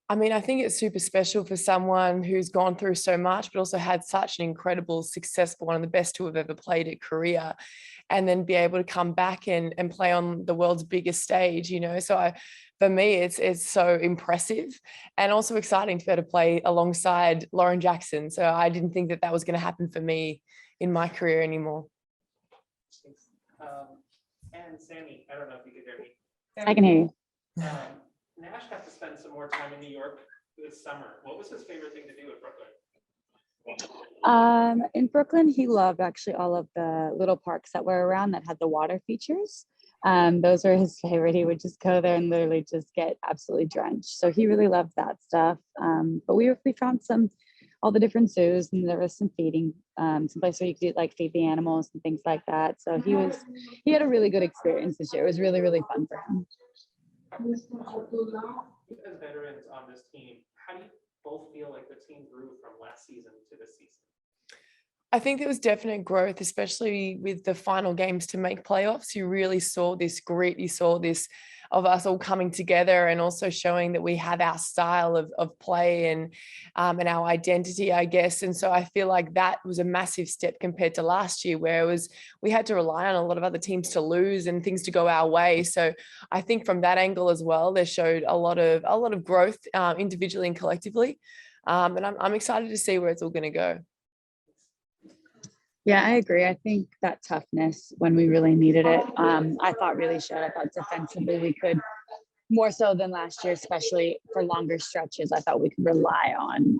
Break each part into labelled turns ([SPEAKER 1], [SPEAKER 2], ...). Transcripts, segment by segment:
[SPEAKER 1] I mean, I think it's super special for someone who's gone through so much, but also had such an incredible, successful, one of the best to have ever played at career, and then be able to come back and play on the world's biggest stage, you know. So for me, it's so impressive and also exciting to be able to play alongside Lauren Jackson. So I didn't think that that was going to happen for me in my career anymore.
[SPEAKER 2] And Sammy, I don't know if you could hear me.
[SPEAKER 3] I can hear you.
[SPEAKER 2] Nash got to spend some more time in New York this summer. What was his favorite thing to do in Brooklyn?
[SPEAKER 3] In Brooklyn, he loved actually all of the little parks that were around that had the water features. Those were his favorite. He would just go there and literally just get absolutely drenched. So he really loved that stuff. But we found all the different zoos, and there was some feeding, some place where you could like feed the animals and things like that. So he had a really good experience this year. It was really, really fun for him.
[SPEAKER 2] As veterans on this team, how do you both feel like the team grew from last season to this season?
[SPEAKER 1] I think there was definite growth, especially with the final games to make playoffs. You really saw this grit. You saw this of us all coming together and also showing that we have our style of play and our identity, I guess. And so I feel like that was a massive step compared to last year, where we had to rely on a lot of other teams to lose and things to go our way. So I think from that angle as well, they showed a lot of growth individually and collectively. And I'm excited to see where it's all going to go.
[SPEAKER 3] Yeah, I agree. I think that toughness when we really needed it, I thought really showed. I thought defensively we could, more so than last year, especially for longer stretches, I thought we could rely on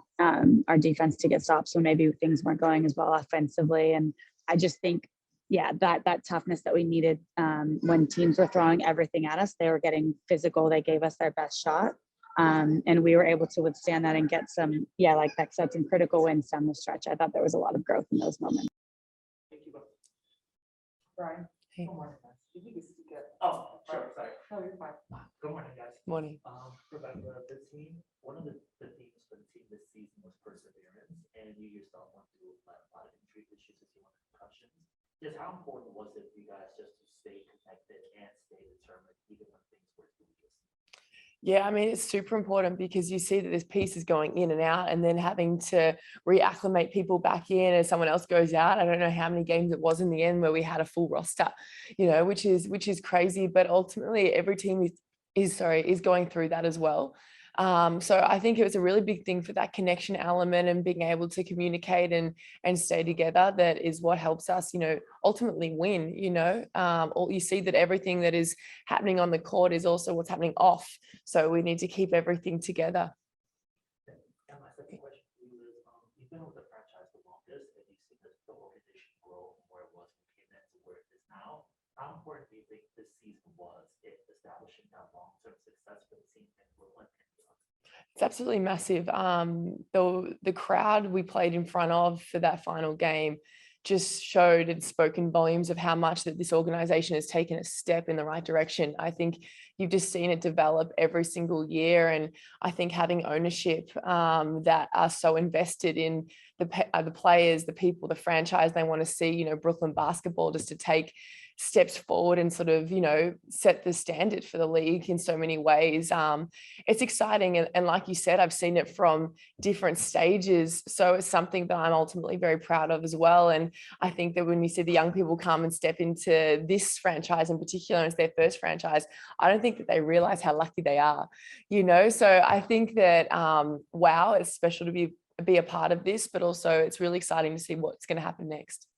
[SPEAKER 3] our defense to get stops when maybe things weren't going as well offensively. And I just think, yeah, that toughness that we needed when teams were throwing everything at us, they were getting physical. They gave us their best shot. And we were able to withstand that and get some, like Beck said, some critical wins down the stretch. I thought there was a lot of growth in those moments.
[SPEAKER 4] Brian,
[SPEAKER 1] Hey.
[SPEAKER 4] good morning, guys. If you could speak up. Oh, sure, sorry. No, you're fine.
[SPEAKER 5] Good morning, guys.
[SPEAKER 1] Morning.
[SPEAKER 5] Rebecca, the team, one of the themes for the team this season was perseverance, and you yourself went through a lot of injury issues as you went through concussions. Just how important was it for you guys just to stay connected and stay determined even when things were dubious?
[SPEAKER 1] Yeah, I mean, it's super important because you see that there's pieces going in and out and then having to reacclimate people back in as someone else goes out. I don't know how many games it was in the end where we had a full roster, you know, which is crazy. But ultimately, every team is going through that as well. So I think it was a really big thing for that connection element and being able to communicate and stay together. That is what helps us, you know, ultimately win. You know, you see that everything that is happening on the court is also what's happening off. So we need to keep everything together.
[SPEAKER 5] And my second question for you is, you've been with the franchise the longest, and you've seen the organization grow from where it was when you came in to where it is now. How important do you think this season was in establishing that long-term success for the team in Brooklyn?
[SPEAKER 1] It's absolutely massive. The crowd we played in front of for that final game just showed and spoken volumes of how much that this organization has taken a step in the right direction. I think you've just seen it develop every single year. And I think having ownership that are so invested in the players, the people, the franchise, they want to see, you know, Brooklyn basketball just to take steps forward and sort of, you know, set the standard for the league in so many ways. It's exciting. And like you said, I've seen it from different stages. So it's something that I'm ultimately very proud of as well. And I think that when you see the young people come and step into this franchise in particular, as their first franchise, I don't think that they realize how lucky they are, you know? So I think that, wow, it's special to be a part of this, but also it's really exciting to see what's going to happen next.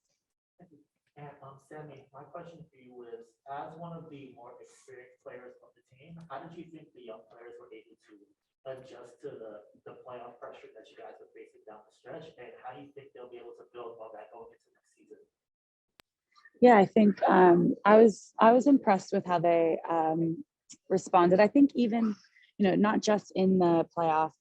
[SPEAKER 5] And Sammy, my question for you is, as one of the more experienced players of the team, how did you think the young players were able to adjust to the playoff pressure that you guys are facing down the stretch? And how do you think they'll be able to build on that going into next season?
[SPEAKER 3] Yeah, I think I was impressed with how they responded. I think even, you know, not just in the playoff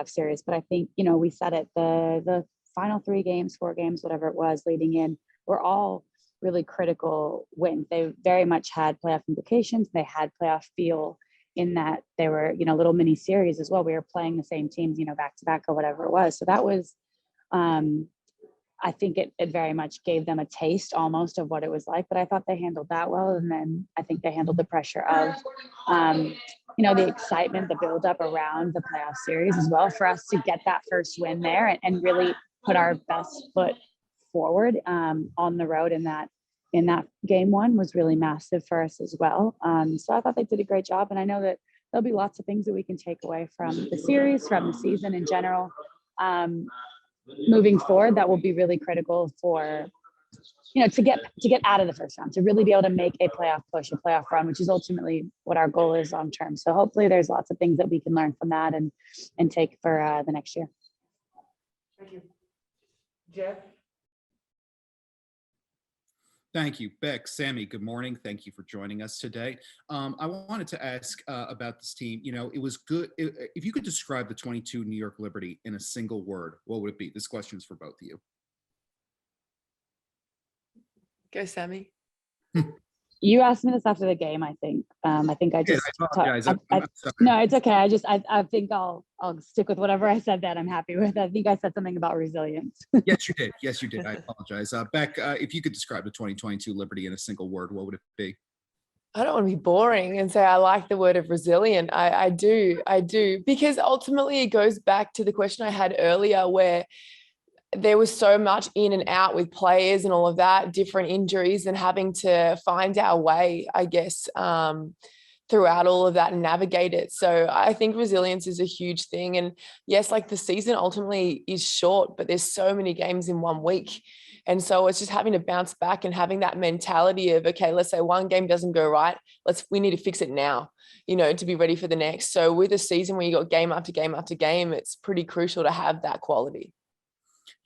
[SPEAKER 3] series, but I think, you know, we said it, the final 3 games, 4 games, whatever it was leading in, were all really critical wins. They very much had playoff implications. They had playoff feel in that they were, you know, little mini series as well. We were playing the same teams, you know, back to back or whatever it was. So that was, I think it very much gave them a taste almost of what it was like, but I thought they handled that well. And then I think they handled the pressure of the excitement, the buildup around the playoff series as well, for us to get that first win there and really put our best foot forward on the road in that game one was really massive for us as well. So I thought they did a great job, and I know that there'll be lots of things that we can take away from the series, from the season in general, moving forward, that will be really critical for to get out of the first round, to really be able to make a playoff push, a playoff run, which is ultimately what our goal is long term. So hopefully there's lots of things that we can learn from that and take for the next year.
[SPEAKER 4] Thank you. Jeff?
[SPEAKER 6] Thank you, Beck, Sammy. Good morning. Thank you for joining us today. I wanted to ask about this team. It was good. If you could describe the 22 New York Liberty in a single word, what would it be? This question is for both of you.
[SPEAKER 1] Go, Sammy.
[SPEAKER 3] You asked me this after the game, I think. I think I just
[SPEAKER 6] I apologize.
[SPEAKER 3] no, it's okay. I think I'll stick with whatever I said that I'm happy with. I think I said something about resilience.
[SPEAKER 6] Yes, you did. Yes, you did. I apologize. Beck, if you could describe the 2022 Liberty in a single word, what would it be?
[SPEAKER 1] I don't want to be boring and say I like the word of resilient. I do, because ultimately it goes back to the question I had earlier, where there was so much in and out with players and all of that, different injuries, and having to find our way, I guess, throughout all of that and navigate it. So I think resilience is a huge thing. And yes, like the season ultimately is short, but there's so many games in 1 week. And so it's just having to bounce back and having that mentality of, okay, let's say one game doesn't go right. We need to fix it now, to be ready for the next. So with a season where you got game after game after game, it's pretty crucial to have that quality.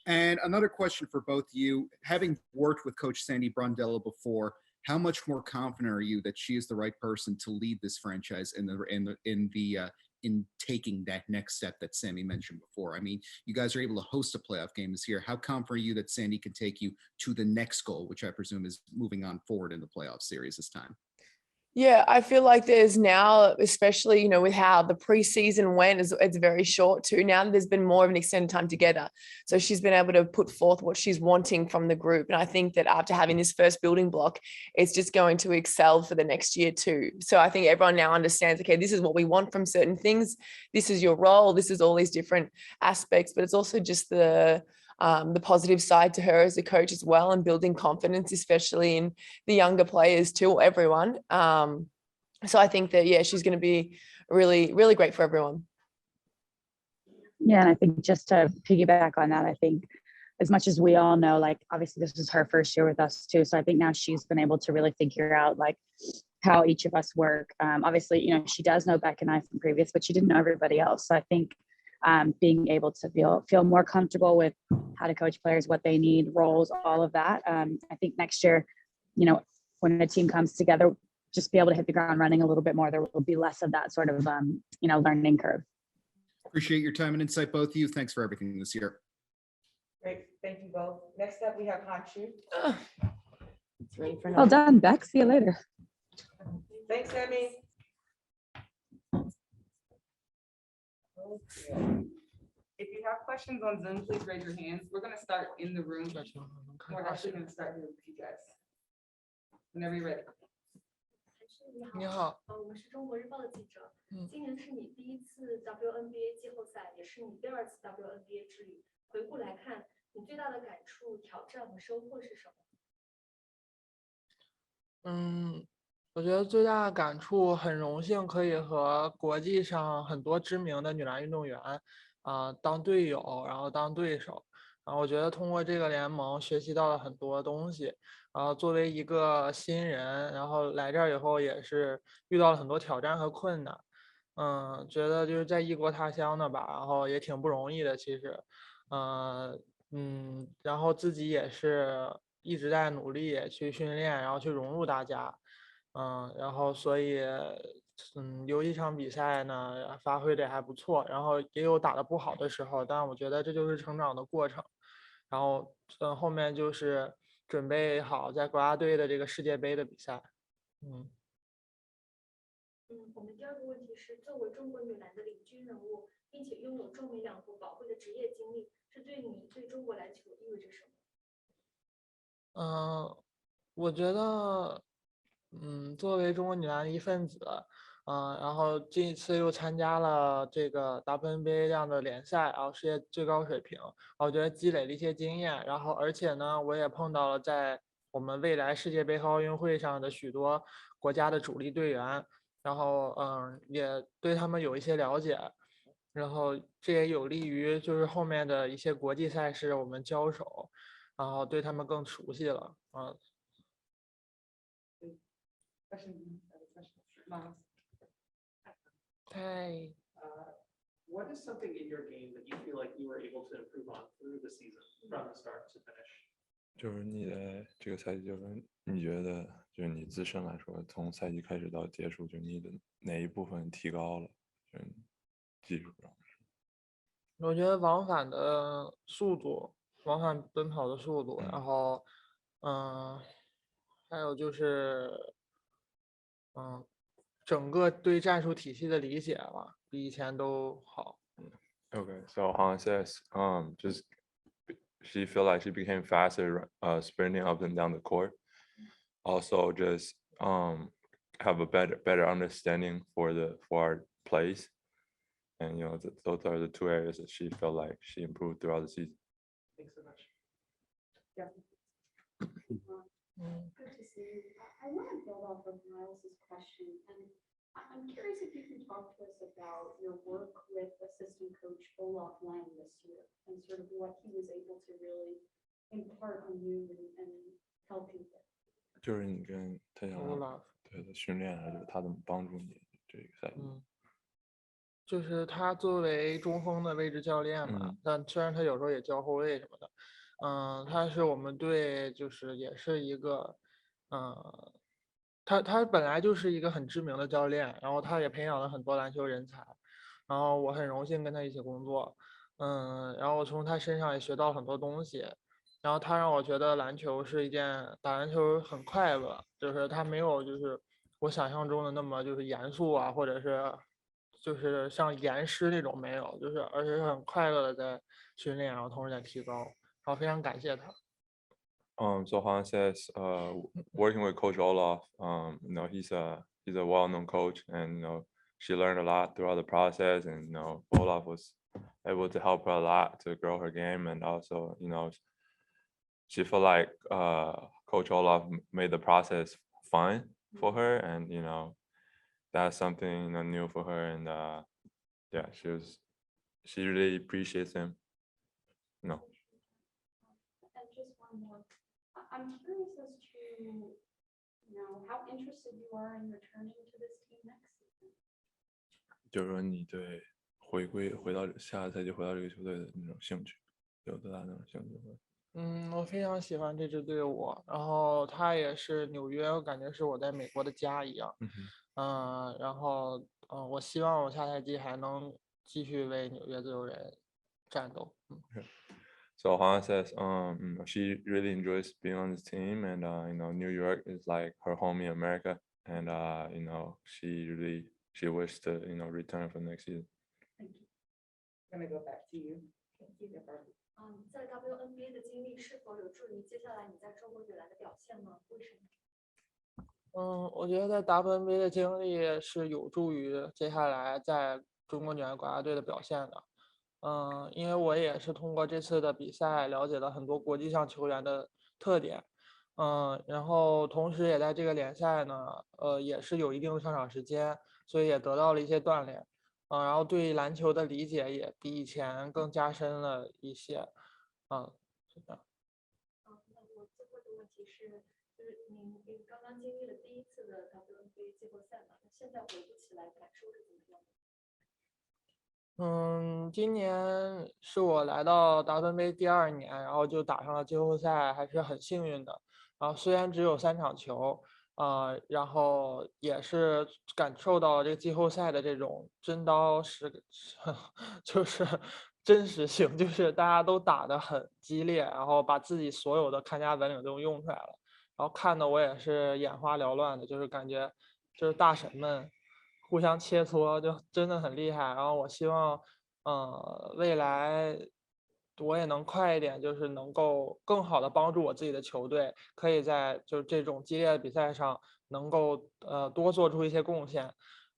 [SPEAKER 6] And another question for both of you, having worked with Coach Sandy Brundello before, how much more confident are you that she is the right person to lead this franchise in taking that next step that Sammy mentioned before? I mean, you guys are able to host a playoff game this year. How confident are you that Sandy can take you to the next goal, which I presume is moving on forward in the playoff series this time?
[SPEAKER 1] Yeah, I feel like there's now, especially, with how the preseason went, it's very short too. Now there's been more of an extended time together. So she's been able to put forth what she's wanting from the group. And I think that after having this first building block, it's just going to excel for the next year too. So I think everyone now understands, okay, this is what we want from certain things. This is your role. This is all these different aspects, but it's also just the positive side to her as a coach as well, and building confidence, especially in the younger players too, everyone. So I think that, yeah, she's going to be really, really great for everyone.
[SPEAKER 3] Yeah, and I think just to piggyback on that, I think as much as we all know, like, obviously this is her first year with us too. So I think now she's been able to really figure out like how each of us work. Obviously, she does know Beck and I from previous, but she didn't know everybody else. So I think being able to feel more comfortable with how to coach players, what they need, roles, all of that. I think next year, when the team comes together, just be able to hit the ground running a little bit more. There will be less of that sort of, learning curve.
[SPEAKER 6] Appreciate your time and insight, both of you. Thanks for everything this year.
[SPEAKER 4] Great, thank you both. Next up, we have Hanshu.
[SPEAKER 1] It's ready for
[SPEAKER 3] Well done, Beck. See you later.
[SPEAKER 4] Thanks, Sammy.
[SPEAKER 7] If you have questions on Zoom, please raise your hands. We're gonna start in the room. We're actually gonna start here with you guys. Whenever you're ready.
[SPEAKER 8] 你好，我是中国日报的记者。今年是你第一次 WNBA 季后赛，也是你第二次 WNBA 之旅。回顾来看，你最大的感触、挑战和收获是什么？
[SPEAKER 9] 我觉得最大的感触，很荣幸可以和国际上很多知名的女篮运动员当队友，然后当对手。然后我觉得通过这个联盟学习到了很多东西。然后作为一个新人，然后来这儿以后也是遇到了很多挑战和困难。觉得就是在异国他乡的吧，然后也挺不容易的，其实。然后自己也是一直在努力去训练，然后去融入大家。然后所以有一场比赛呢发挥的还不错，然后也有打得不好的时候，但我觉得这就是成长的过程。然后后面就是准备好在国家队的这个世界杯的比赛。
[SPEAKER 8] 我们第二个问题是，作为中国女篮的领军人物，并且拥有中美两国宝贵的职业经历，这对你对中国篮球意味着什么？
[SPEAKER 9] 我觉得，作为中国女篮的一份子，然后这一次又参加了这个 WNBA 这样的联赛，然后世界最高水平，我觉得积累了一些经验，然后而且呢，我也碰到了在我们未来世界杯和奥运会上的许多国家的主力队员，然后也对他们有一些了解，然后这也有利于就是后面的一些国际赛事我们交手，然后对他们更熟悉了，太。
[SPEAKER 2] What is something in your game that you feel like you were able to improve on through the season from the start to finish?
[SPEAKER 10] 就是你的这个赛季，就是你觉得，就是你自身来说，从赛季开始到结束，就你的哪一部分提高了？就是技术上。
[SPEAKER 9] 我觉得往返的速度，往返奔跑的速度，然后，还有就是，整个对战术体系的理解吧，比以前都好。
[SPEAKER 10] Okay, so Han says, just she feel like she became faster, sprinting up and down the court. Also, just have a better understanding for our plays, and those are the two areas that she felt like she improved throughout the season.
[SPEAKER 2] Thanks so much.
[SPEAKER 8] Good to see you. I want to build off of Miles's question, and I'm curious if you can talk to us about your work with assistant coach Olaf Lang this year and sort of what he was able to really impart on you and help you with.
[SPEAKER 10] 就是你跟他想对的训练，还是他怎么帮助你这个赛季？
[SPEAKER 9] 就是他作为中锋的位置教练嘛，但虽然他有时候也教后卫什么的，他是我们队就是也是一个，他本来就是一个很知名的教练，然后他也培养了很多篮球人才，然后我很荣幸跟他一起工作，然后我从他身上也学到很多东西，然后他让我觉得篮球是一件打篮球很快乐，就是他没有就是我想象中的那么就是严肃啊，或者是就是像严师那种没有，就是而是很快乐的在训练，然后同时在提高，然后非常感谢他。
[SPEAKER 10] So Han says, working with Coach Olaf, he's a well-known coach, and she learned a lot throughout the process, and Olaf was able to help her a lot to grow her game, and also she felt like Coach Olaf made the process fun for her, and that's something new for her, and yeah, she really appreciates him.
[SPEAKER 8] And just one more. I'm curious as to, how interested you are in returning to this team next season.
[SPEAKER 10] 就是说你对回到下个赛季回到这个球队的那种兴趣，有多大那种兴趣？
[SPEAKER 9] 我非常喜欢这支队伍，然后它也是纽约，我感觉是我在美国的家一样。然后我希望我下赛季还能继续为纽约自由人战斗。
[SPEAKER 10] So Han says, she really enjoys being on this team, and New York is like her home in America, and she wished to return for next season.
[SPEAKER 7] Thank you. I'm gonna go back to you. Thank you.
[SPEAKER 8] 在 WNBA 的经历是否有助于接下来你在中国女篮的表现吗？为什么？
[SPEAKER 9] 我觉得在 WNBA 的经历是有助于接下来在中国女篮国家队的表现的。因为我也是通过这次的比赛了解了很多国际上球员的特点，然后同时也在这个联赛呢，也是有一定的上场时间，所以也得到了一些锻炼，然后对篮球的理解也比以前更加深了一些，是的。
[SPEAKER 8] 那我最后的问题是，就是您刚刚经历了第一次的 WNBA 季后赛嘛，那现在回顾起来感受是怎么样的？
[SPEAKER 9] 今年是我来到 WNBA 第2年，然后就打上了季后赛，还是很幸运的。然后虽然只有3场球，然后也是感受到了这个季后赛的这种真刀实，就是真实性，就是大家都打得很激烈，然后把自己所有的看家本领都用出来了，然后看的我也是眼花缭乱的，就是感觉就是大神们互相切磋，就真的很厉害。然后我希望，未来我也能快一点，就是能够更好的帮助我自己的球队，可以在就是这种激烈的比赛上能够多做出一些贡献。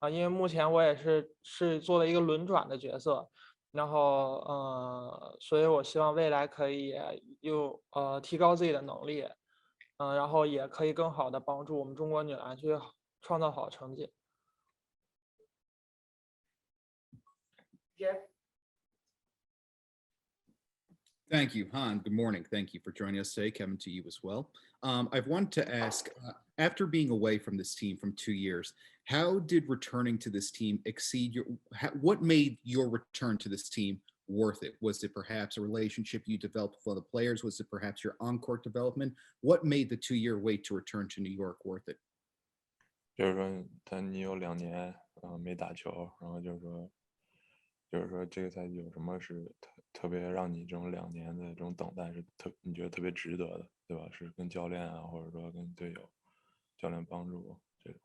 [SPEAKER 9] 因为目前我也是做了一个轮转的角色，然后所以我希望未来可以又提高自己的能力，然后也可以更好的帮助我们中国女篮去创造好成绩。
[SPEAKER 7] Jeff?
[SPEAKER 6] Thank you, Han. Good morning. Thank you for joining us today. Kevin, to you as well. I've wanted to ask, after being away from this team from 2 years, how did returning to this team exceed what made your return to this team worth it? Was it perhaps a relationship you developed with other players? Was it perhaps your on-court development? What made the 2-year wait to return to New York worth it?
[SPEAKER 10] 就是说你有2年没打球，然后就是说这个赛季有什么是特别让你这种2年的这种等待是你觉得特别值得的，对吧？是跟教练啊，或者说跟队友、教练帮助这种。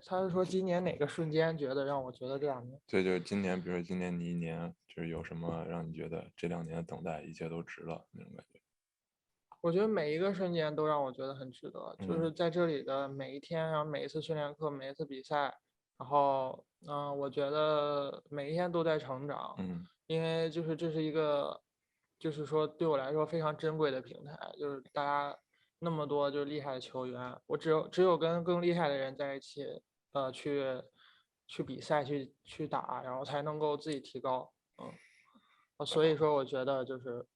[SPEAKER 9] 他是说今年哪个瞬间觉得让我觉得这2年？
[SPEAKER 10] 对，就是今年，比如说今年你1年，就是有什么让你觉得这2年的等待一切都值了那种感觉？
[SPEAKER 9] 我觉得每一个瞬间都让我觉得很值得，就是在这里的每一天，然后每一次训练课，每一次比赛，然后我觉得每一天都在成长，因为就是这是一个，就是说对我来说非常珍贵的平台，就是大家那么多就是厉害的球员，我只有跟更厉害的人在一起，去比赛去打，然后才能够自己提高，所以说我觉得就是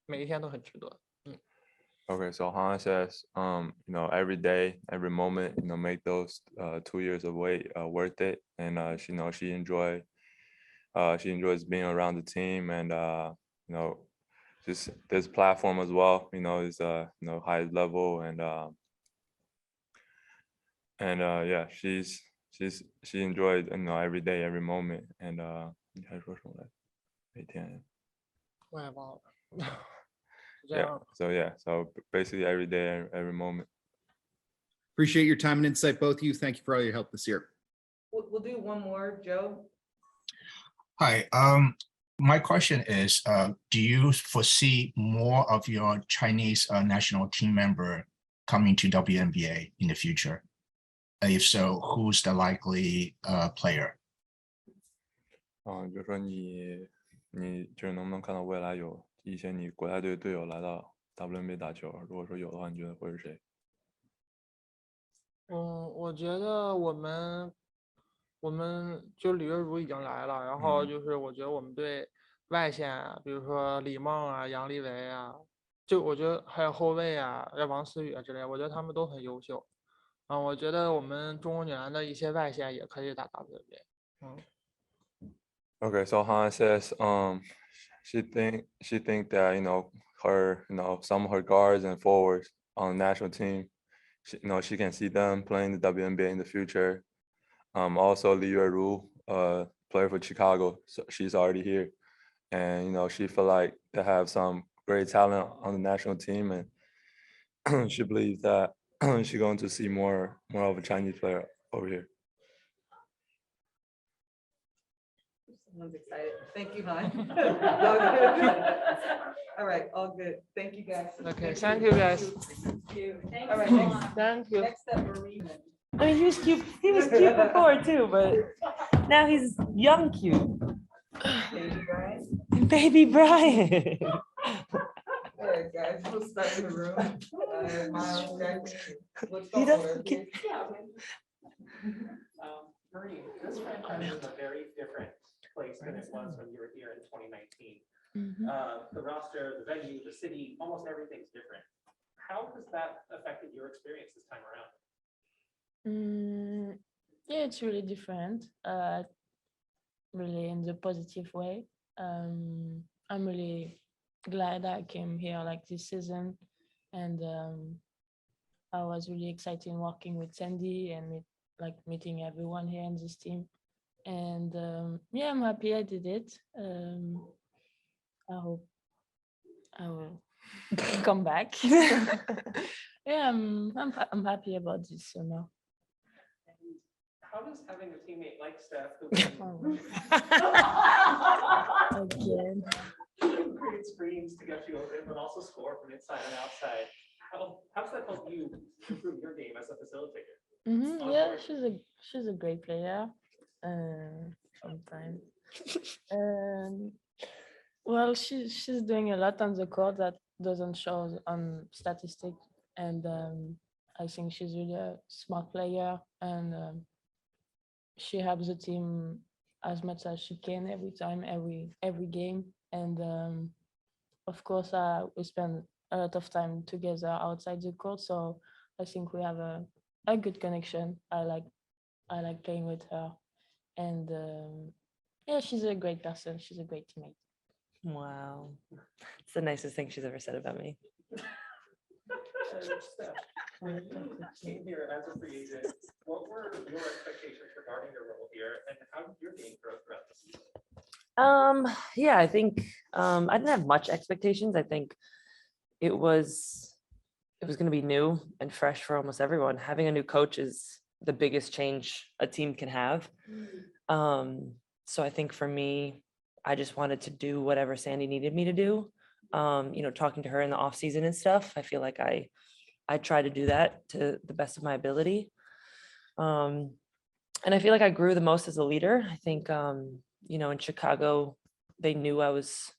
[SPEAKER 9] 每一天都很值得。
[SPEAKER 10] Okay, so Hannah says, every day, every moment, make those 2 years of wait worth it, and she enjoys being around the team, and just this platform as well, is high level, and yeah, she enjoyed every day, every moment, and 你还说什么来着？每天。
[SPEAKER 9] 我也忘了。
[SPEAKER 10] So basically every day, every moment.
[SPEAKER 6] Appreciate your time and insight, both of you. Thank you for all your help this year.
[SPEAKER 7] We'll do one more, Joe.
[SPEAKER 11] Hi, my question is, do you foresee more of your Chinese national team member coming to WNBA in the future? If so, who's the likely player?
[SPEAKER 10] 就是说你就是能不能看到未来有一些你国家队队友来到 WNBA 打球？如果说有的话，你觉得会是谁？
[SPEAKER 9] 我觉得我们就李月如已经来了，然后就是我觉得我们队外线啊，比如说李梦啊、杨丽维啊，就我觉得还有后卫啊，像王思雨啊之类，我觉得他们都很优秀。我觉得我们中国女篮的一些外线也可以打 WNBA。Okay,
[SPEAKER 10] so Hannah says, she think that her some of her guards and forwards on the national team, she can see them playing the WNBA in the future. Also Li Yueru, player for Chicago, so she's already here, and she feel like they have some great talent on the national team, and she believes that she's going to see more of a Chinese player over here.
[SPEAKER 7] Someone's excited. Thank you, hon. All good. All right, all good. Thank you, guys.
[SPEAKER 9] Okay, thank you, guys.
[SPEAKER 7] Thank you. All right,
[SPEAKER 9] Thank you.
[SPEAKER 7] next up, Marie.
[SPEAKER 4] I mean, he was cute before too, but now he's young cute.
[SPEAKER 7] Baby Brian.
[SPEAKER 4] Baby Brian.
[SPEAKER 7] All right, guys, we'll start in the room. Miles, Jack, what's the
[SPEAKER 4] He doesn't
[SPEAKER 7] order?
[SPEAKER 4] get-
[SPEAKER 2] Marie, this franchise is a very different place than it was when you were here in 2019. The roster, the venue, the city, almost everything's different. How has that affected your experience this time around?
[SPEAKER 12] Yeah, it's really different, really in the positive way. I'm really glad I came here like this season, and I was really excited working with Sandy and meeting everyone here in this team. And yeah, I'm happy I did it. I hope I will come back. Yeah, I'm happy about this summer.
[SPEAKER 2] How does having a teammate like Steph who
[SPEAKER 12] Again.
[SPEAKER 2] can create screens to get you open, but also score from inside and outside? How does that help you improve your game as a facilitator?
[SPEAKER 12] Yeah, she's a great player. Sometimes. Um, well, she's doing a lot on the court that doesn't show on statistics, and I think she's really a smart player, and she helps the team as much as she can every time, every game, and of course, we spend a lot of time together outside the court, so I think we have a good connection. I like playing with her, and yeah, she's a great person. She's a great teammate.
[SPEAKER 4] Wow. It's the nicest thing she's ever said about me.
[SPEAKER 2] So, Steph, when you came here as a free agent, what were your expectations regarding your role here, and how did your game grow throughout the season?
[SPEAKER 4] Yeah, I think I didn't have much expectations. I think it was going to be new and fresh for almost everyone. Having a new coach is the biggest change a team can have. So I think for me, I just wanted to do whatever Sandy needed me to do. Talking to her in the off season and stuff, I feel like I try to do that to the best of my ability. And I feel like I grew the most as a leader. I think, in Chicago, they knew I was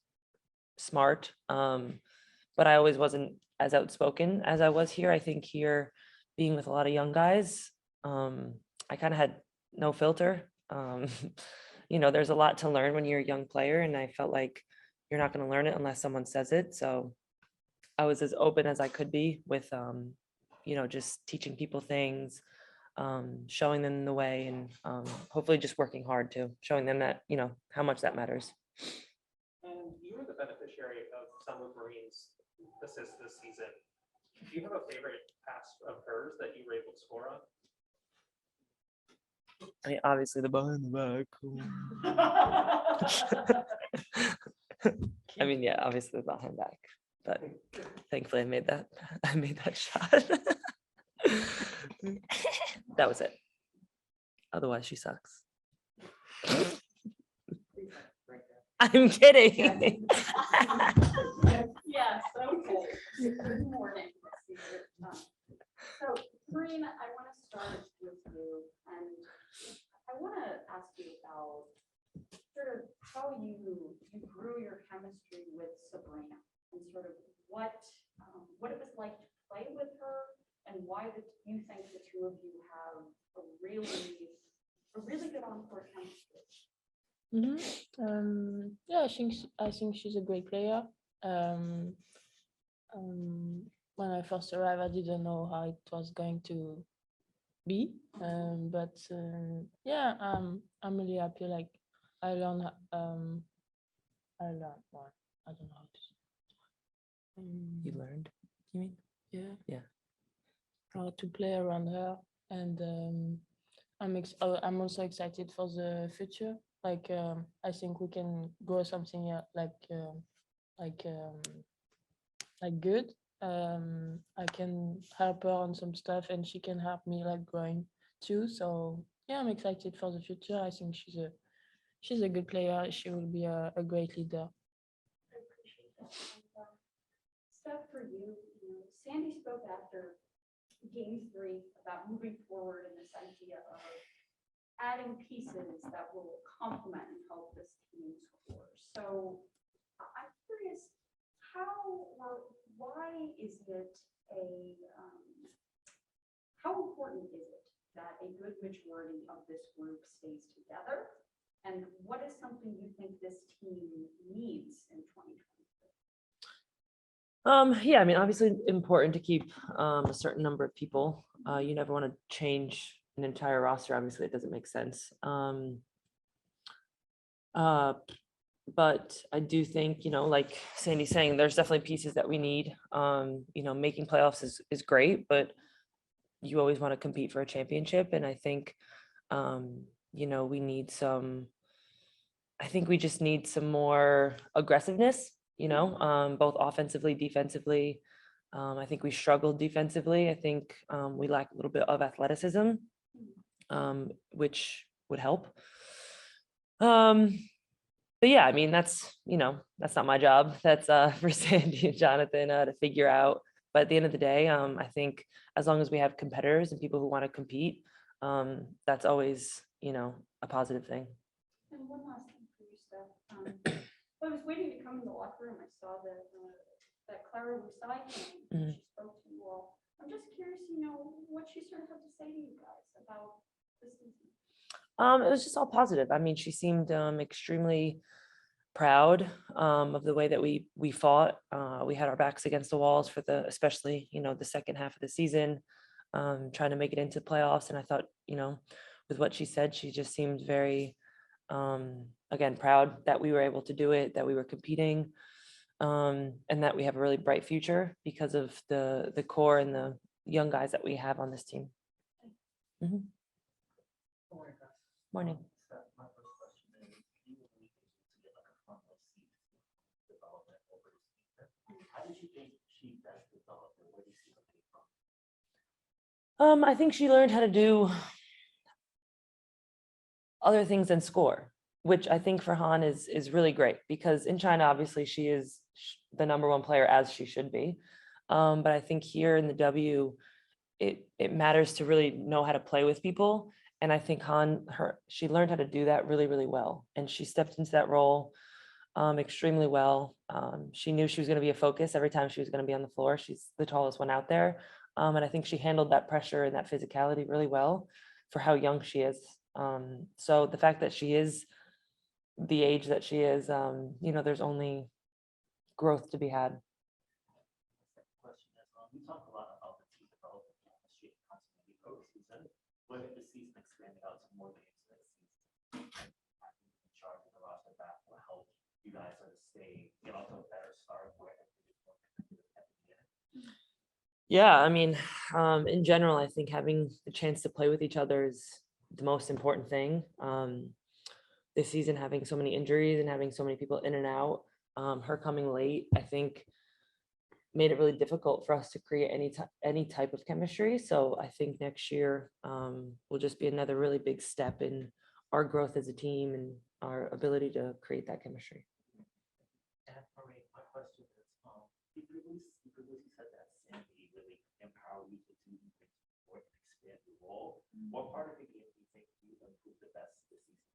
[SPEAKER 4] smart, but I always wasn't as outspoken as I was here. I think here, being with a lot of young guys, I kind of had no filter. There's a lot to learn when you're a young player, and I felt like you're not going to learn it unless someone says it. So I was as open as I could be with, just teaching people things, showing them the way, and hopefully just working hard too, showing them that, how much that matters.
[SPEAKER 2] And you were the beneficiary of some of Marine's assists this season. Do you have a favorite pass of hers that you were able to score on?
[SPEAKER 4] I mean, obviously the ball in the back. I mean, yeah, obviously the behind back, but thankfully I made that shot. That was it. Otherwise, she sucks. I'm kidding.
[SPEAKER 13] Yes, okay. Good morning. So, Marine, I want to start with you, and I want to ask you about sort of how you grew your chemistry with Sabrina, and sort of what it was like to play with her, and why you think the two of you have a really good on-court chemistry.
[SPEAKER 12] Yeah, I think she's a great player. When I first arrived, I didn't know how it was going to be, but yeah, I'm really happy. Like I learned more. I don't know how to say.
[SPEAKER 4] You learned, you mean?
[SPEAKER 12] Yeah.
[SPEAKER 4] Yeah.
[SPEAKER 12] How to play around her, and I'm also excited for the future. Like I think we can grow something like good. I can help her on some stuff, and she can help me like growing too. So yeah, I'm excited for the future. I think she's a good player. She will be a great leader.
[SPEAKER 13] I appreciate that. Steph, for you, Sandy spoke after Game 3 about moving forward in this idea of adding pieces that will complement and help this team score. So I'm curious, how or why is it how important is it that a good majority of this group stays together? And what is something you think this team needs in 2023?
[SPEAKER 4] Yeah, I mean, obviously important to keep a certain number of people. You never want to change an entire roster. Obviously, it doesn't make sense. But I do think, like Sandy's saying, there's definitely pieces that we need. Making playoffs is great, but you always want to compete for a championship. And I think, we need we just need some more aggressiveness, both offensively, defensively. I think we struggled defensively. I think we lack a little bit of athleticism, which would help. But yeah, I mean, that's not my job. That's for Sandy and Jonathan to figure out But at the end of the day, I think as long as we have competitors and people who want to compete, that's always, a positive thing.
[SPEAKER 13] And one last thing for you, Steph. I was waiting to come in the locker room. I saw that Clara Musai came. And she spoke to you all. I'm just curious, what she sort of had to say to you guys about this season.
[SPEAKER 4] It was just all positive. I mean, she seemed extremely proud of the way that we fought. We had our backs against the walls for especially the second half of the season, trying to make it into playoffs. And I thought, with what she said, she just seemed very, again, proud that we were able to do it, that we were competing, and that we have a really bright future because of the core and the young guys that we have on this team. Mhm. Morning.
[SPEAKER 5] My first question is, you were able to get like a front row seat to development over the season. How did you think she best developed, and where do you see her coming from?
[SPEAKER 4] I think she learned how to do other things than score, which I think for Han is really great, because in China, obviously she is the #1 player, as she should be. But I think here in the W, it matters to really know how to play with people. And I think she learned how to do that really, really well. And she stepped into that role extremely well. She knew she was going to be a focus every time she was going to be on the floor. She's the tallest one out there. And I think she handled that pressure and that physicality really well for how young she is. So the fact that she is the age that she is, there's only growth to be had.
[SPEAKER 5] Question is, we talk a lot about the team development chemistry and constantly postseason. What if the season expanded out to more games next season? Having in charge of the roster, that will help you guys sort of get off to a better start where everything is more competitive at the beginning.
[SPEAKER 4] Yeah, I mean, in general, I think having the chance to play with each other is the most important thing. This season, having so many injuries and having so many people in and out, her coming late, I think made it really difficult for us to create any type of chemistry. So I think next year will just be another really big step in our growth as a team and our ability to create that chemistry.
[SPEAKER 5] And Marie, my question is, you previously said that Sandy really empowered you to do things more and expand your role. What part of the game do you think you improved the best this season?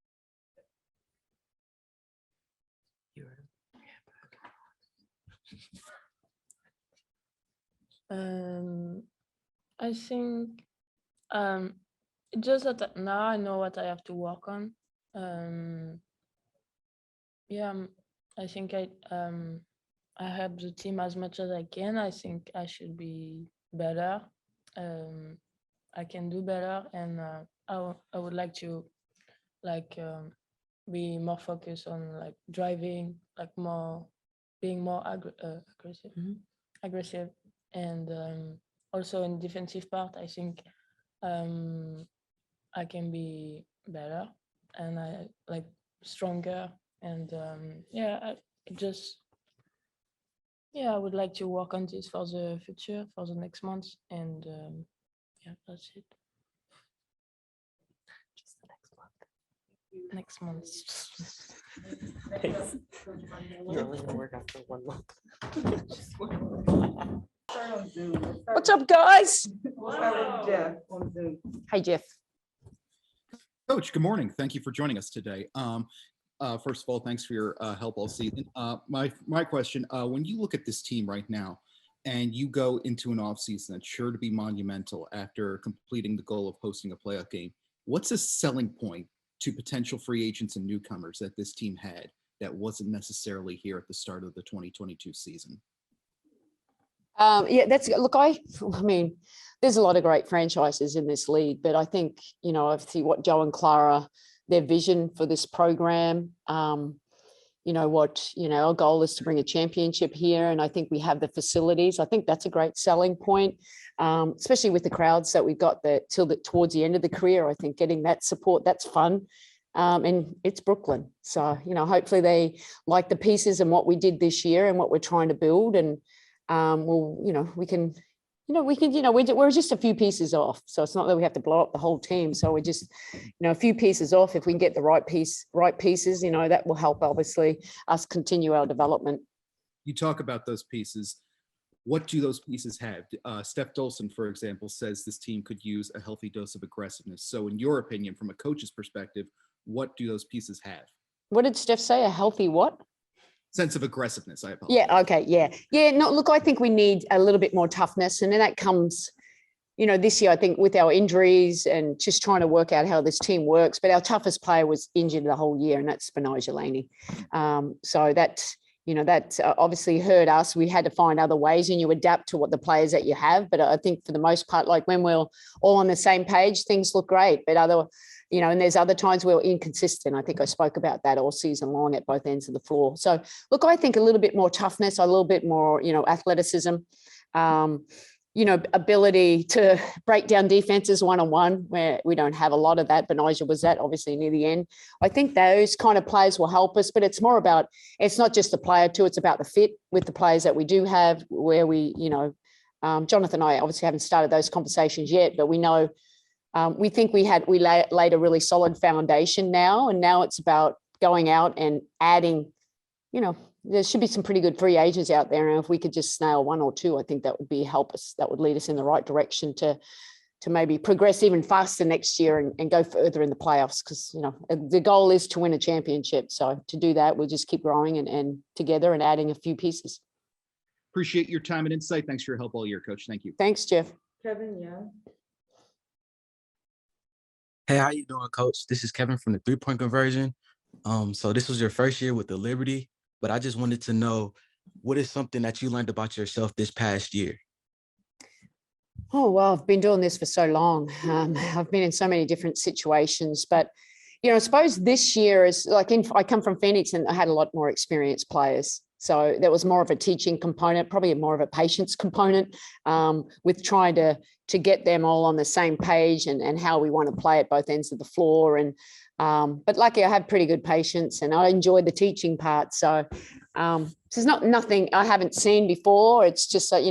[SPEAKER 12] I think just that now I know what I have to work on. I think I help the team as much as I can. I think I should be better. I can do better, and I would like to be more focused on driving, being more aggressive, and also in defensive part. I think I can be better, and I stronger, and I would like to work on this for the future, for the next months, and that's it.
[SPEAKER 4] Just the next month. You're only gonna work after 1 month.
[SPEAKER 14] What's up, guys?
[SPEAKER 7] We'll start with Jeff on Zoom.
[SPEAKER 14] Hi, Jeff.
[SPEAKER 6] Coach, good morning. Thank you for joining us today. First of all, thanks for your help all season. My question, when you look at this team right now and you go into an offseason that's sure to be monumental after completing the goal of hosting a playoff game, what's a selling point to potential free agents and newcomers that this team had that wasn't necessarily here at the start of the 2022 season?
[SPEAKER 14] I mean, there's a lot of great franchises in this league, but I think, I see what Joe and Clara, their vision for this program, our goal is to bring a championship here. And I think we have the facilities. I think that's a great selling point, especially with the crowds that we've got towards the end of the career. I think getting that support, that's fun. And it's Brooklyn. So, hopefully they like the pieces and what we did this year and what we're trying to build. And we're just a few pieces off. So it's not that we have to blow up the whole team. So we're just, a few pieces off. If we can get the right pieces, that will help obviously us continue our development.
[SPEAKER 6] You talk about those pieces. what do those pieces have? Steph Dolson, for example, says this team could use a healthy dose of aggressiveness. So in your opinion, from a coach's perspective, what do those pieces have?
[SPEAKER 14] What did Steph say? A healthy what?
[SPEAKER 6] Sense of aggressiveness. I apologize.
[SPEAKER 14] Yeah. Okay. Yeah. No, look, I think we need a little bit more toughness. And then that comes, this year, I think with our injuries and just trying to work out how this team works, but our toughest player was injured the whole year, and that's Spinoza Laney. So that obviously hurt us. We had to find other ways, and you adapt to what the players that you have. But I think for the most part, like when we're all on the same page, things look great. But and there's other times we're inconsistent. I think I spoke about that all season long at both ends of the floor. So look, I think a little bit more toughness, a little bit more, athleticism, ability to break down defenses one-on-one, where we don't have a lot of that. But Nigel was that obviously near the end. I think those kind of players will help us, but it's more about, it's not just the player too, it's about the fit with the players that we do have, where we, Jonathan and I obviously haven't started those conversations yet, but we know, we think we laid a really solid foundation now, and now it's about going out and adding, there should be some pretty good free agents out there. And if we could just snail one or two, I think that would help us. That would lead us in the right direction to maybe progress even faster next year and go further in the playoffs. Because, the goal is to win a championship. So to do that, we'll just keep growing and together and adding a few pieces.
[SPEAKER 6] Appreciate your time and insight. Thanks for your help all year, Coach. Thank you.
[SPEAKER 14] Thanks, Jeff.
[SPEAKER 7] Kevin, yeah.
[SPEAKER 15] Hey, how you doing, Coach? This is Kevin from the 3-point conversion. So this was your first year with the Liberty, but I just wanted to know, what is something that you learned about yourself this past year?
[SPEAKER 14] Oh, well, I've been doing this for so long. I've been in so many different situations, but, I suppose this year is like, I come from Phoenix and I had a lot more experienced players. So there was more of a teaching component, probably more of a patience component, with trying to get them all on the same page and how we want to play at both ends of the floor. And but luckily I have pretty good patience and I enjoyed the teaching part. So this is nothing I haven't seen before. It's just that,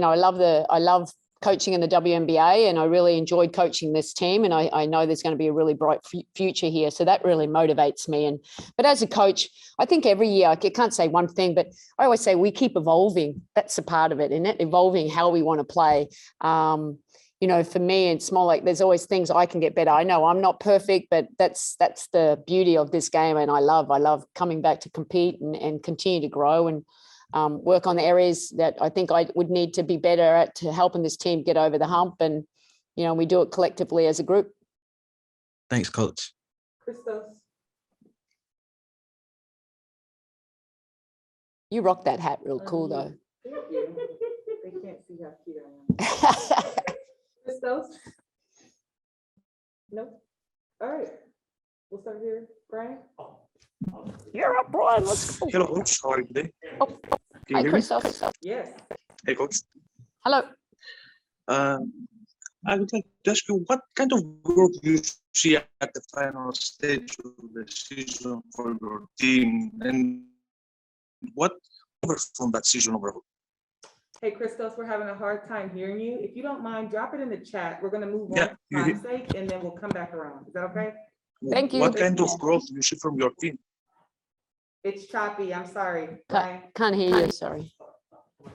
[SPEAKER 14] I love coaching in the WNBA, and I really enjoyed coaching this team. And I know there's going to be a really bright future here. So that really motivates me. But as a coach, I think every year, I can't say one thing, but I always say we keep evolving. That's a part of it, isn't it? Evolving how we want to play. For me, it's more like there's always things I can get better. I know I'm not perfect, but that's the beauty of this game. And I love coming back to compete and continue to grow and work on the areas that I think I would need to be better at to helping this team get over the hump. And, we do it collectively as a group.
[SPEAKER 15] Thanks, Coach.
[SPEAKER 7] Christos.
[SPEAKER 14] You rock that hat real cool, though.
[SPEAKER 7] Thank you. They can't see how cute I am. Christos? No? All right. We'll start here. Brian?
[SPEAKER 14] You're up, Brian. Let's go.
[SPEAKER 16] Hello, Coach. How are you today?
[SPEAKER 14] Oh,
[SPEAKER 16] Can
[SPEAKER 14] hi,
[SPEAKER 16] you hear me?
[SPEAKER 14] Christoph.
[SPEAKER 7] Yes.
[SPEAKER 16] Hey, Coach.
[SPEAKER 14] Hello.
[SPEAKER 16] I would like to ask you, what kind of growth do you see at the final stage of the season for your team, and what from that season overall?
[SPEAKER 7] Hey, Christos, we're having a hard time hearing you. If you don't mind, drop it in the chat. We're going to move on
[SPEAKER 16] Yeah,
[SPEAKER 7] for time's sake, and then we'll come back around. Is that okay?
[SPEAKER 14] Thank you.
[SPEAKER 16] What kind of growth do you see from your team?
[SPEAKER 7] It's choppy. I'm sorry. Brian.
[SPEAKER 14] Can't hear you. Sorry.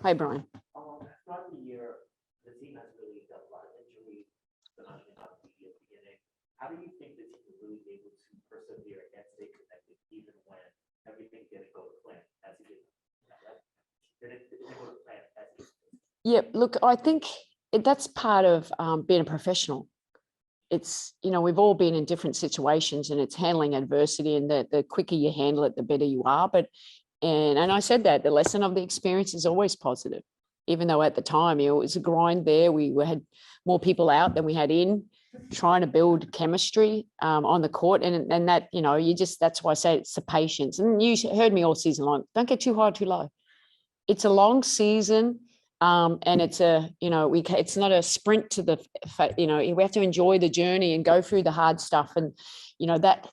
[SPEAKER 14] Hi, Brian.
[SPEAKER 5] Throughout the year, the team has really got a lot of injuries, especially not at the beginning. How do you think the team will really be able to persevere and stay connected even when everything didn't go to plan as it did? Didn't go to plan as it did?
[SPEAKER 14] Yeah, look, I think that's part of being a professional. It's, we've all been in different situations, and it's handling adversity, and the quicker you handle it, the better you are. And I said that the lesson of the experience is always positive, even though at the time, it was a grind there. We had more people out than we had in, trying to build chemistry on the court. And that, that's why I say it's the patience. And you heard me all season long, don't get too high, too low. It's a long season. And it's it's not a sprint to we have to enjoy the journey and go through the hard stuff. And, that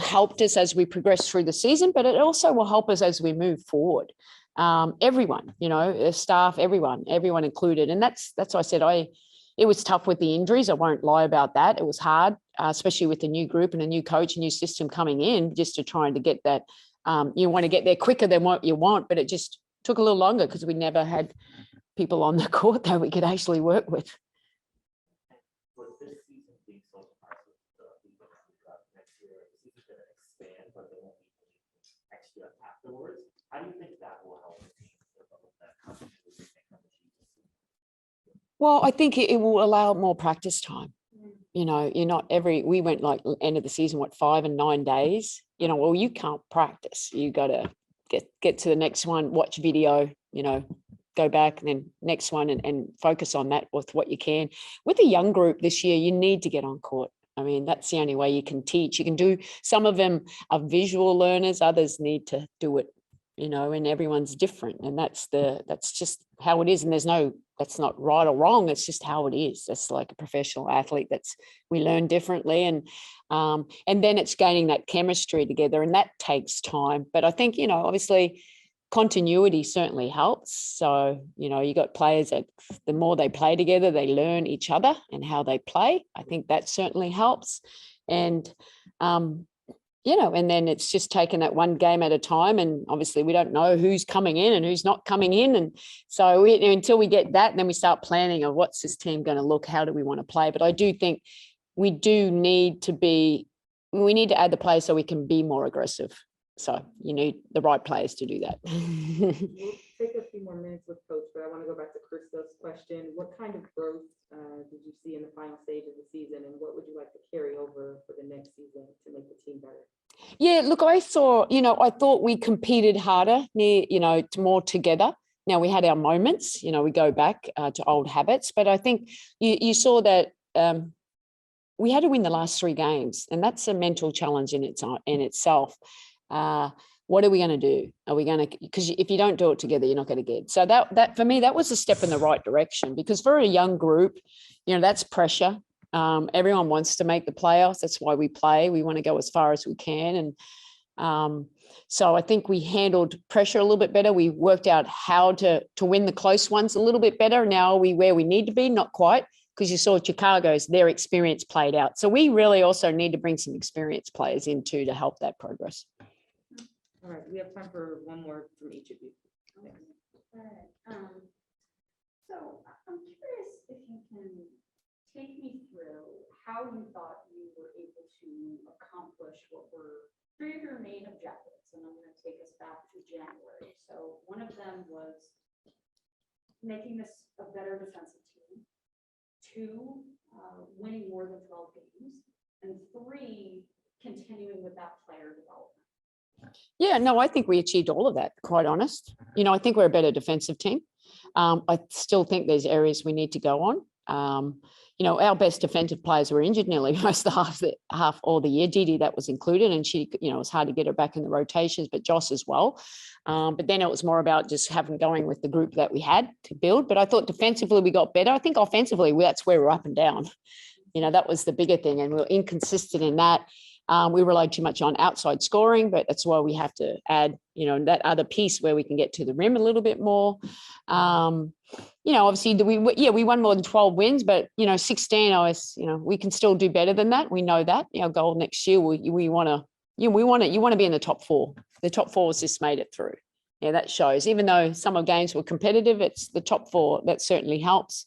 [SPEAKER 14] helped us as we progress through the season, but it also will help us as we move forward. Everyone, staff, everyone included. And that's why I said it was tough with the injuries. I won't lie about that. It was hard, especially with the new group and a new coach, a new system coming in, just to trying to get that. You want to get there quicker than what you want, but it just took a little longer because we never had people on the court that we could actually work with.
[SPEAKER 5] With this season being so far, with the next year, the season's going to expand, but there won't be any extra afterwards. How do you think that will help the team develop that continuity and chemistry?
[SPEAKER 14] Well, I think it will allow more practice time. You know, you're not we went like end of the season, 5 and 9 days, you know, well, you can't practice. You got to get to the next one, watch video, you know, go back and then next one and focus on that with what you can. With a young group this year, you need to get on court. I mean, that's the only way you can teach. You can do, some of them are visual learners, others need to do it, you know, and everyone's different. And that's just how it is. And that's not right or wrong. It's just how it is. That's like a professional athlete, we learn differently. And then it's gaining that chemistry together, and that takes time. But I think, you know, obviously continuity certainly helps. So, you know, you got players that the more they play together, they learn each other and how they play. I think that certainly helps. And, you know, and then it's just taking that one game at a time. And obviously we don't know who's coming in and who's not coming in. And so until we get that, then we start planning of what's this team going to look, how do we want to play? But I do think we need to add the players so we can be more aggressive. So you need the right players to do that.
[SPEAKER 7] We'll take a few more minutes with Coach, but I want to go back to Krista's question. What kind of growth did you see in the final stage of the season, and what would you like to carry over for the next season to make the team better?
[SPEAKER 14] Yeah, look, I thought we competed harder, more together. Now we had our moments, we go back to old habits, but I think you saw that we had to win the last 3 games, and that's a mental challenge in itself. What are we going to do? Are we going to, because if you don't do it together, you're not going to get. So that for me, that was a step in the right direction, because for a young group, that's pressure. Everyone wants to make the playoffs. That's why we play. We want to go as far as we can. And so I think we handled pressure a little bit better. We worked out how to win the close ones a little bit better. Now are we where we need to be? Not quite, because you saw Chicago's, their experience played out. So we really also need to bring some experienced players in too to help that progress.
[SPEAKER 7] All right, we have time for one more from each of you.
[SPEAKER 13] All right. So I'm curious if you can take me through how you thought you were able to accomplish what were 3 of your main objectives. And I'm going to take us back to January. So one of them was making this a better defensive team. 2, winning more than 12 games. And 3, continuing with that player development.
[SPEAKER 14] Yeah, no, I think we achieved all of that, quite honest. I think we're a better defensive team. I still think there's areas we need to go on. Our best defensive players were injured nearly most of the half all the year. Didi, that was included, and she, it was hard to get her back in the rotations, but Joss as well. But then it was more about just going with the group that we had to build. But I thought defensively we got better. I think offensively, that's where we're up and down. That was the bigger thing, and we were inconsistent in that. We relied too much on outside scoring, but that's why we have to add, that other piece where we can get to the rim a little bit more. Obviously we won more than 12 wins, but 16, we can still do better than that. We know that. Our goal next year, you want to be in the top 4. The top 4 has just made it through. Yeah, that shows. Even though some of games were competitive, it's the top 4 that certainly helps.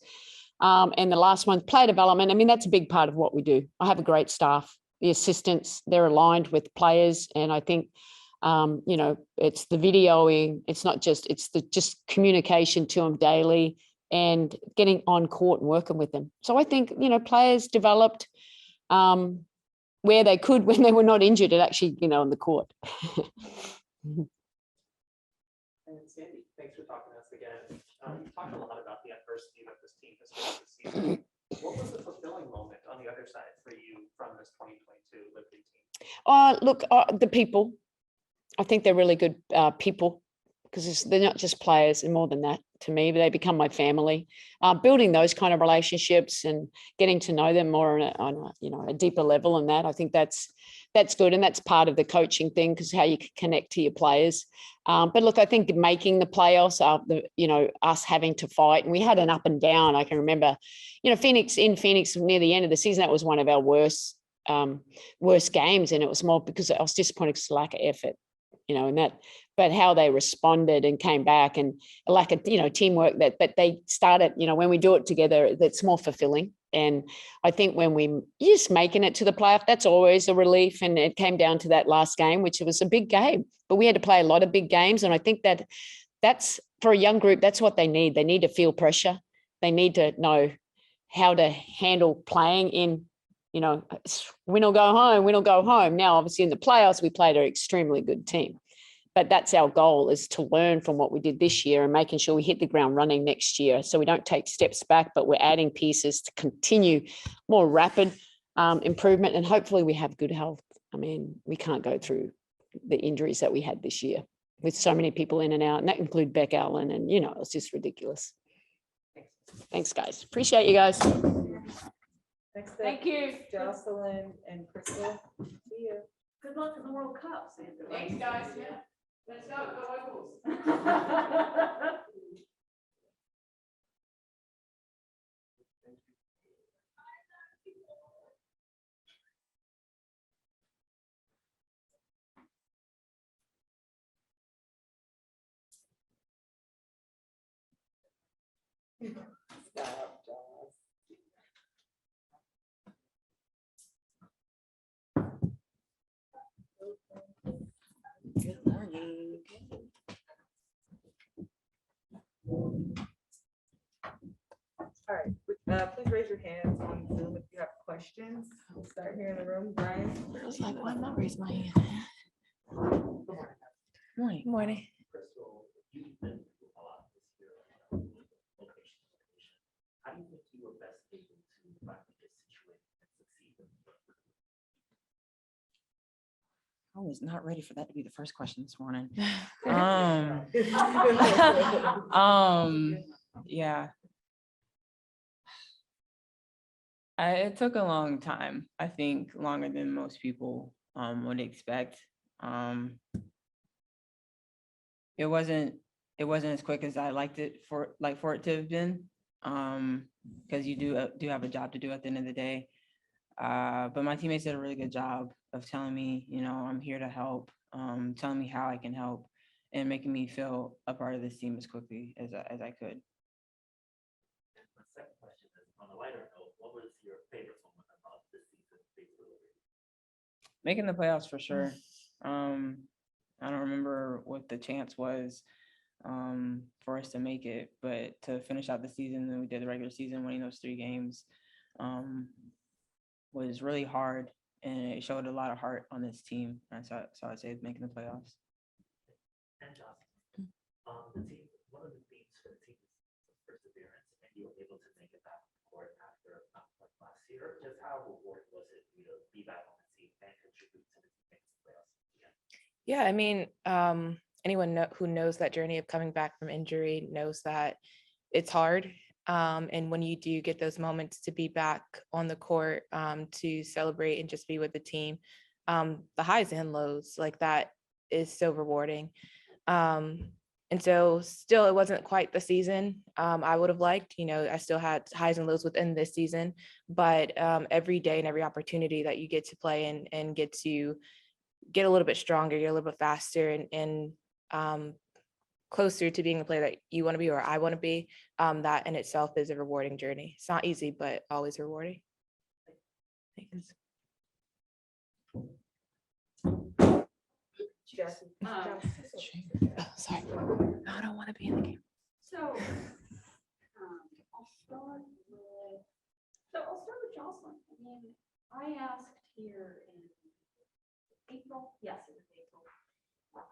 [SPEAKER 14] And the last one, player development. I mean, that's a big part of what we do. I have a great staff. The assistants, they're aligned with players. And I think, it's the videoing, it's the communication to them daily and getting on court and working with them. So I think, players developed where they could when they were not injured and actually, on the court.
[SPEAKER 2] And Sandy, thanks for talking to us again. You talked a lot about the adversity that this team has faced this season. What was the fulfilling moment on the other side for you from this 2022 Liberty team?
[SPEAKER 14] Look, the people. I think they're really good people, because they're not just players and more than that to me, but they become my family. Building those kind of relationships and getting to know them more on a deeper level, and that I think that's good, and that's part of the coaching thing, because how you connect to your players. But look, I think making the playoffs, us having to fight, and we had an up and down. I can remember, Phoenix near the end of the season, that was one of our worst games, and it was more because I was disappointed because of lack of effort. and that, but how they responded and came back, and like a, teamwork but they started, when we do it together, that's more fulfilling. And I think when you're just making it to the playoff, that's always a relief. And it came down to that last game, which was a big game, but we had to play a lot of big games. And I think that's for a young group, that's what they need. They need to feel pressure. They need to know how to handle playing in, win or go home, win or go home. Now, obviously in the playoffs, we played an extremely good team, but that's our goal, is to learn from what we did this year and making sure we hit the ground running next year. So we don't take steps back, but we're adding pieces to continue more rapid improvement. And hopefully we have good health. I mean, we can't go through the injuries that we had this year with so many people in and out, and that include Beck Allen, and it's just ridiculous. Thanks, guys. Appreciate you guys.
[SPEAKER 7] Next up,
[SPEAKER 12] Thank you.
[SPEAKER 7] Jocelyn and Crystal. See you.
[SPEAKER 13] Good luck in the World Cup, Sandra.
[SPEAKER 12] Thanks, guys. Yeah. Let's go. Go Eagles.
[SPEAKER 7] Stop, Joss.
[SPEAKER 14] Good morning.
[SPEAKER 7] All right, please raise your hands on Zoom if you have questions. We'll start here in the room. Brian.
[SPEAKER 14] I was like, why not raise my hand? Morning.
[SPEAKER 1] Morning.
[SPEAKER 5] Crystal, you've been through a lot this year, location to location. How do you think you were best able to finally get situated and succeed?
[SPEAKER 17] I was not ready for that to be the first question this morning. Yeah. It took a long time. I think longer than most people would expect. It wasn't as quick as I liked it for it to have been, because you do have a job to do at the end of the day. But my teammates did a really good job of telling me, I'm here to help, telling me how I can help, and making me feel a part of this team as quickly as I could.
[SPEAKER 5] My second question is, on a lighter note, what was your favorite moment about this season?
[SPEAKER 17] Making the playoffs for sure. I don't remember what the chance was for us to make it, but to finish out the season, and we did the regular season, winning those 3 games, was really hard, and it showed a lot of heart on this team. And so I'd say making the playoffs.
[SPEAKER 5] And Jocelyn, the team, one of the themes for the team is perseverance, and you were able to make it back on the court after not like last year. Just how rewarding was it for you to be back on the team and contribute to the team making the playoffs again?
[SPEAKER 1] Yeah, I mean, anyone who knows that journey of coming back from injury knows that it's hard. And when you do get those moments to be back on the court, to celebrate and just be with the team, the highs and lows, like that is so rewarding. And so still, it wasn't quite the season I would have liked. I still had highs and lows within this season, but every day and every opportunity that you get to play and get to get a little bit stronger, get a little bit faster, and closer to being the player that you want to be or I want to be, that in itself is a rewarding journey. It's not easy, but always rewarding. Thanks. Sorry, I don't want to be in the game.
[SPEAKER 13] So, I'll start with Jocelyn. I mean, I asked here in April, yes, it was April.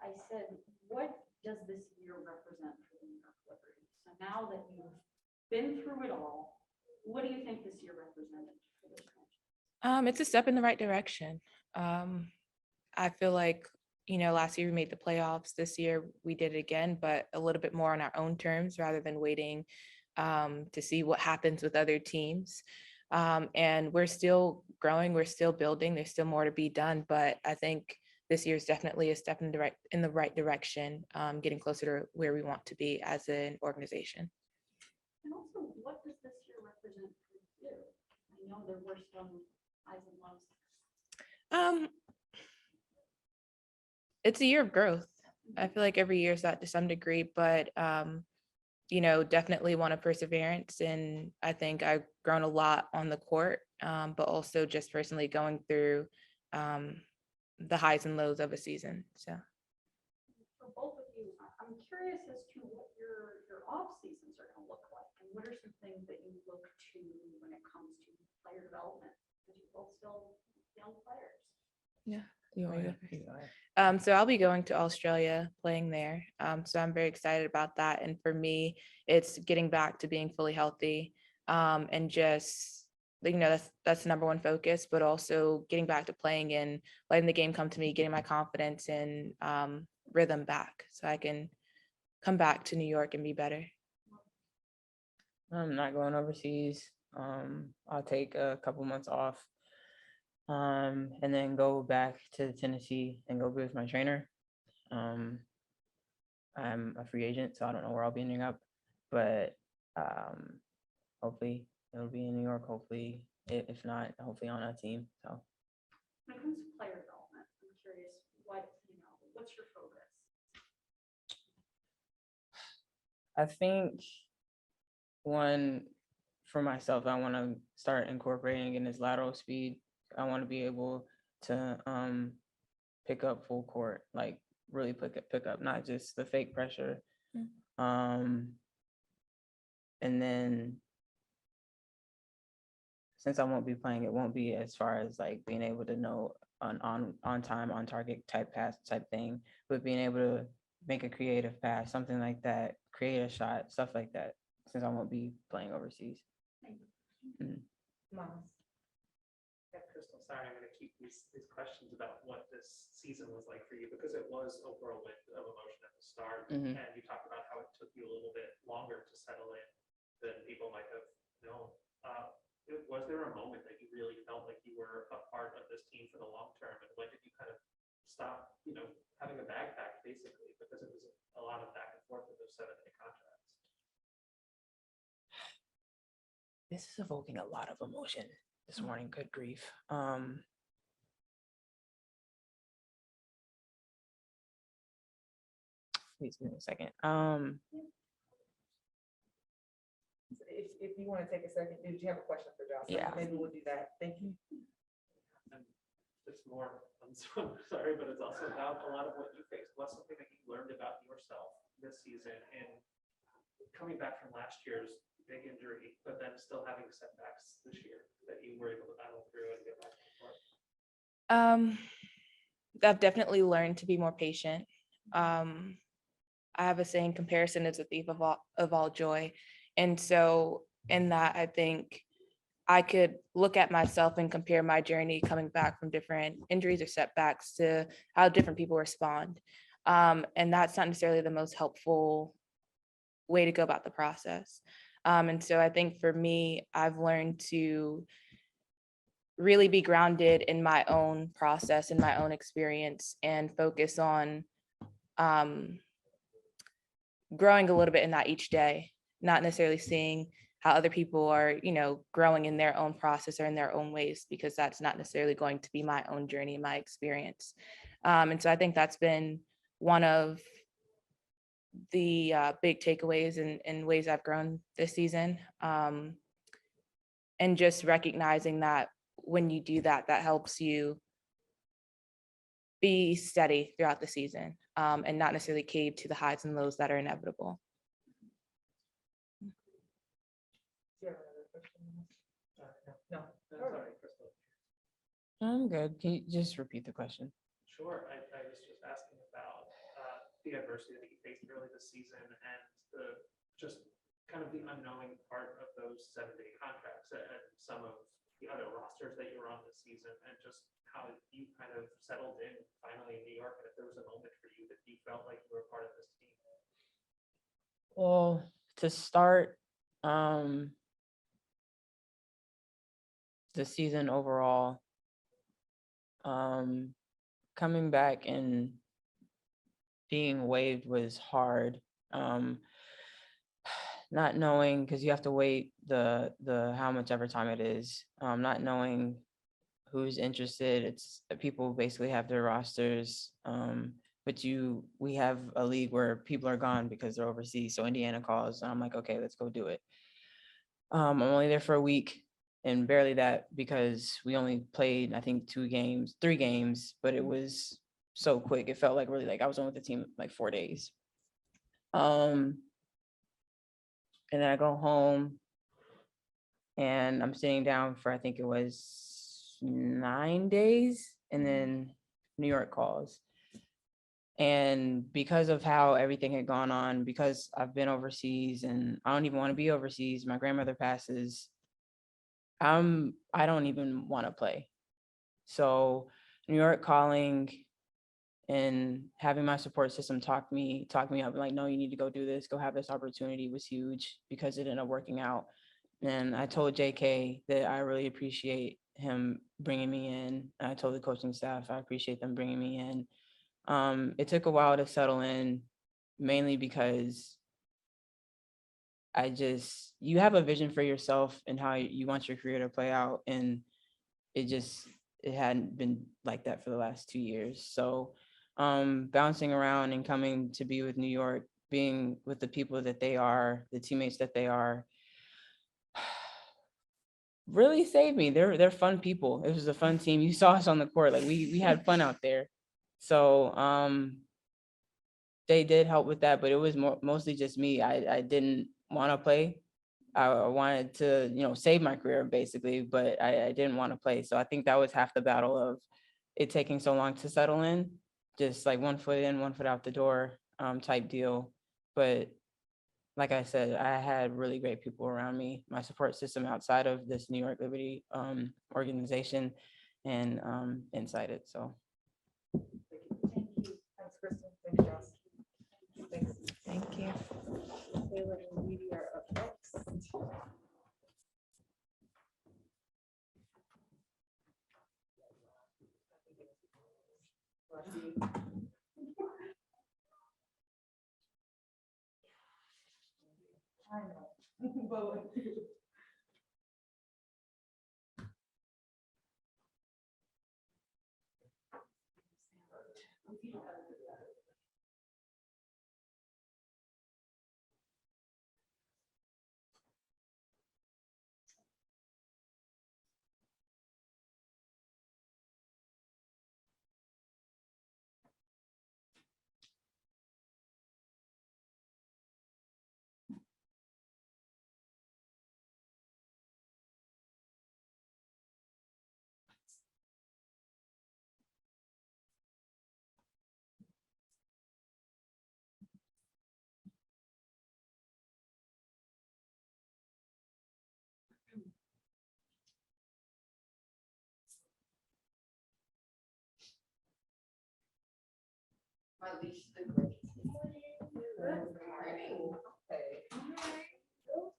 [SPEAKER 13] I said, what does this year represent for the New York Liberty? So now that you've been through it all, what do you think this year represented for this franchise?
[SPEAKER 1] It's a step in the right direction. I feel like, last year we made the playoffs. This year we did it again, but a little bit more on our own terms rather than waiting to see what happens with other teams. And we're still growing, we're still building, there's still more to be done, but I think this year is definitely a step in the right direction, getting closer to where we want to be as an organization.
[SPEAKER 13] And also, what does this year represent for you? I know there were some highs and lows.
[SPEAKER 18] it's a year of growth. I feel like every year is that to some degree, but you know, definitely one of perseverance. And I think I've grown a lot on the court, but also just personally going through the highs and lows of a season. So
[SPEAKER 13] For both of you, I'm curious as to what your off seasons are gonna look like, and what are some things that you look to when it comes to player development? Because you're both still young players.
[SPEAKER 18] yeah. You want me to go first? So I'll be going to Australia, playing there. So I'm very excited about that. And for me, it's getting back to being fully healthy, and just, you know, that's the number one focus, but also getting back to playing and letting the game come to me, getting my confidence and rhythm back so I can come back to New York and be better.
[SPEAKER 17] I'm not going overseas. I'll take a couple months off, and then go back to Tennessee and go be with my trainer. I'm a free agent, so I don't know where I'll be ending up, but hopefully it'll be in New York. Hopefully, if not, hopefully on a team. So
[SPEAKER 13] When it comes to player development, I'm curious what's your focus?
[SPEAKER 17] I think one for myself, I want to start incorporating in his lateral speed. I want to be able to pick up full court, like really pick up, not just the fake pressure. And then since I won't be playing, it won't be as far as like being able to know on time, on target type pass type thing, but being able to make a creative pass, something like that, create a shot, stuff like that, since I won't be playing overseas.
[SPEAKER 2] Miles. Yeah, Crystal, sorry, I'm gonna keep these questions about what this season was like for you, because it was a whirlwind of emotion at the start.
[SPEAKER 17] Mhm.
[SPEAKER 2] And you talked about how it took you a little bit longer to settle in than people might have known. Was there a moment that you really felt like you were a part of this team for the long term? And when did you kind of stop, having a backpack basically, because it was a lot of back and forth with those 7-day contracts?
[SPEAKER 17] This is evoking a lot of emotion this morning. Good grief. Please give me a second.
[SPEAKER 7] If you want to take a second, did you have a question for Josh?
[SPEAKER 17] Yeah.
[SPEAKER 7] Maybe we'll do that. Thank you.
[SPEAKER 2] And it's more, I'm sorry, but it's also about a lot of what you faced. What's something that you learned about yourself this season and coming back from last year's big injury, but then still having setbacks this year that you were able to battle through and get back to the court?
[SPEAKER 18] I've definitely learned to be more patient. I have a saying, comparison is a thief of all joy. And so in that, I think I could look at myself and compare my journey coming back from different injuries or setbacks to how different people respond. And that's not necessarily the most helpful way to go about the process. And so I think for me, I've learned to really be grounded in my own process and my own experience and focus on growing a little bit in that each day, not necessarily seeing how other people are, growing in their own process or in their own ways, because that's not necessarily going to be my own journey, my experience. And so I think that's been one of the big takeaways and ways I've grown this season. And just recognizing that when you do that, that helps you be steady throughout the season, and not necessarily cave to the highs and lows that are inevitable.
[SPEAKER 2] No, sorry, Crystal.
[SPEAKER 17] I'm good. Can you just repeat the question?
[SPEAKER 2] Sure. I was just asking about the adversity that you faced early this season and just kind of the unknowing part of those 7-day contracts and some of the other rosters that you were on this season, and just how you kind of settled in finally in New York, and if there was a moment for you that you felt like you were part of this team.
[SPEAKER 17] Well, to start the season overall, coming back and being waived was hard. Not knowing, because you have to wait the how much ever time it is, not knowing who's interested. It's people basically have their rosters, but we have a league where people are gone because they're overseas. So Indiana calls and I'm like, okay, let's go do it. I'm only there for a week and barely that because we only played, I think 3 games, but it was so quick. It felt like really like I was on with the team like 4 days. And then I go home and I'm sitting down for, I think it was 9 days, and then New York calls. And because of how everything had gone on, because I've been overseas and I don't even want to be overseas, my grandmother passes, I don't even want to play. So New York calling and having my support system talk me up, like, no, you need to go do this, go have this opportunity, was huge because it ended up working out. And I told JK that I really appreciate him bringing me in. I told the coaching staff I appreciate them bringing me in. It took a while to settle in, mainly because you have a vision for yourself and how you want your career to play out. And it hadn't been like that for the last 2 years. So bouncing around and coming to be with New York, being with the people that they are, the teammates that they are, really saved me. They're fun people. It was a fun team. You saw us on the court. Like we had fun out there. So they did help with that, but it was mostly just me. I didn't want to play. I wanted to, save my career basically, but I didn't want to play. So I think that was half the battle of it taking so long to settle in, just like 1 foot in, 1 foot out the door type deal. But like I said, I had really great people around me, my support system outside of this New York Liberty organization and inside it. So.
[SPEAKER 7] Thank you. Thanks, Kristen. Thanks, Josh. Thanks.
[SPEAKER 18] Thank you.
[SPEAKER 7] Taylor and Weedy are up next. I know.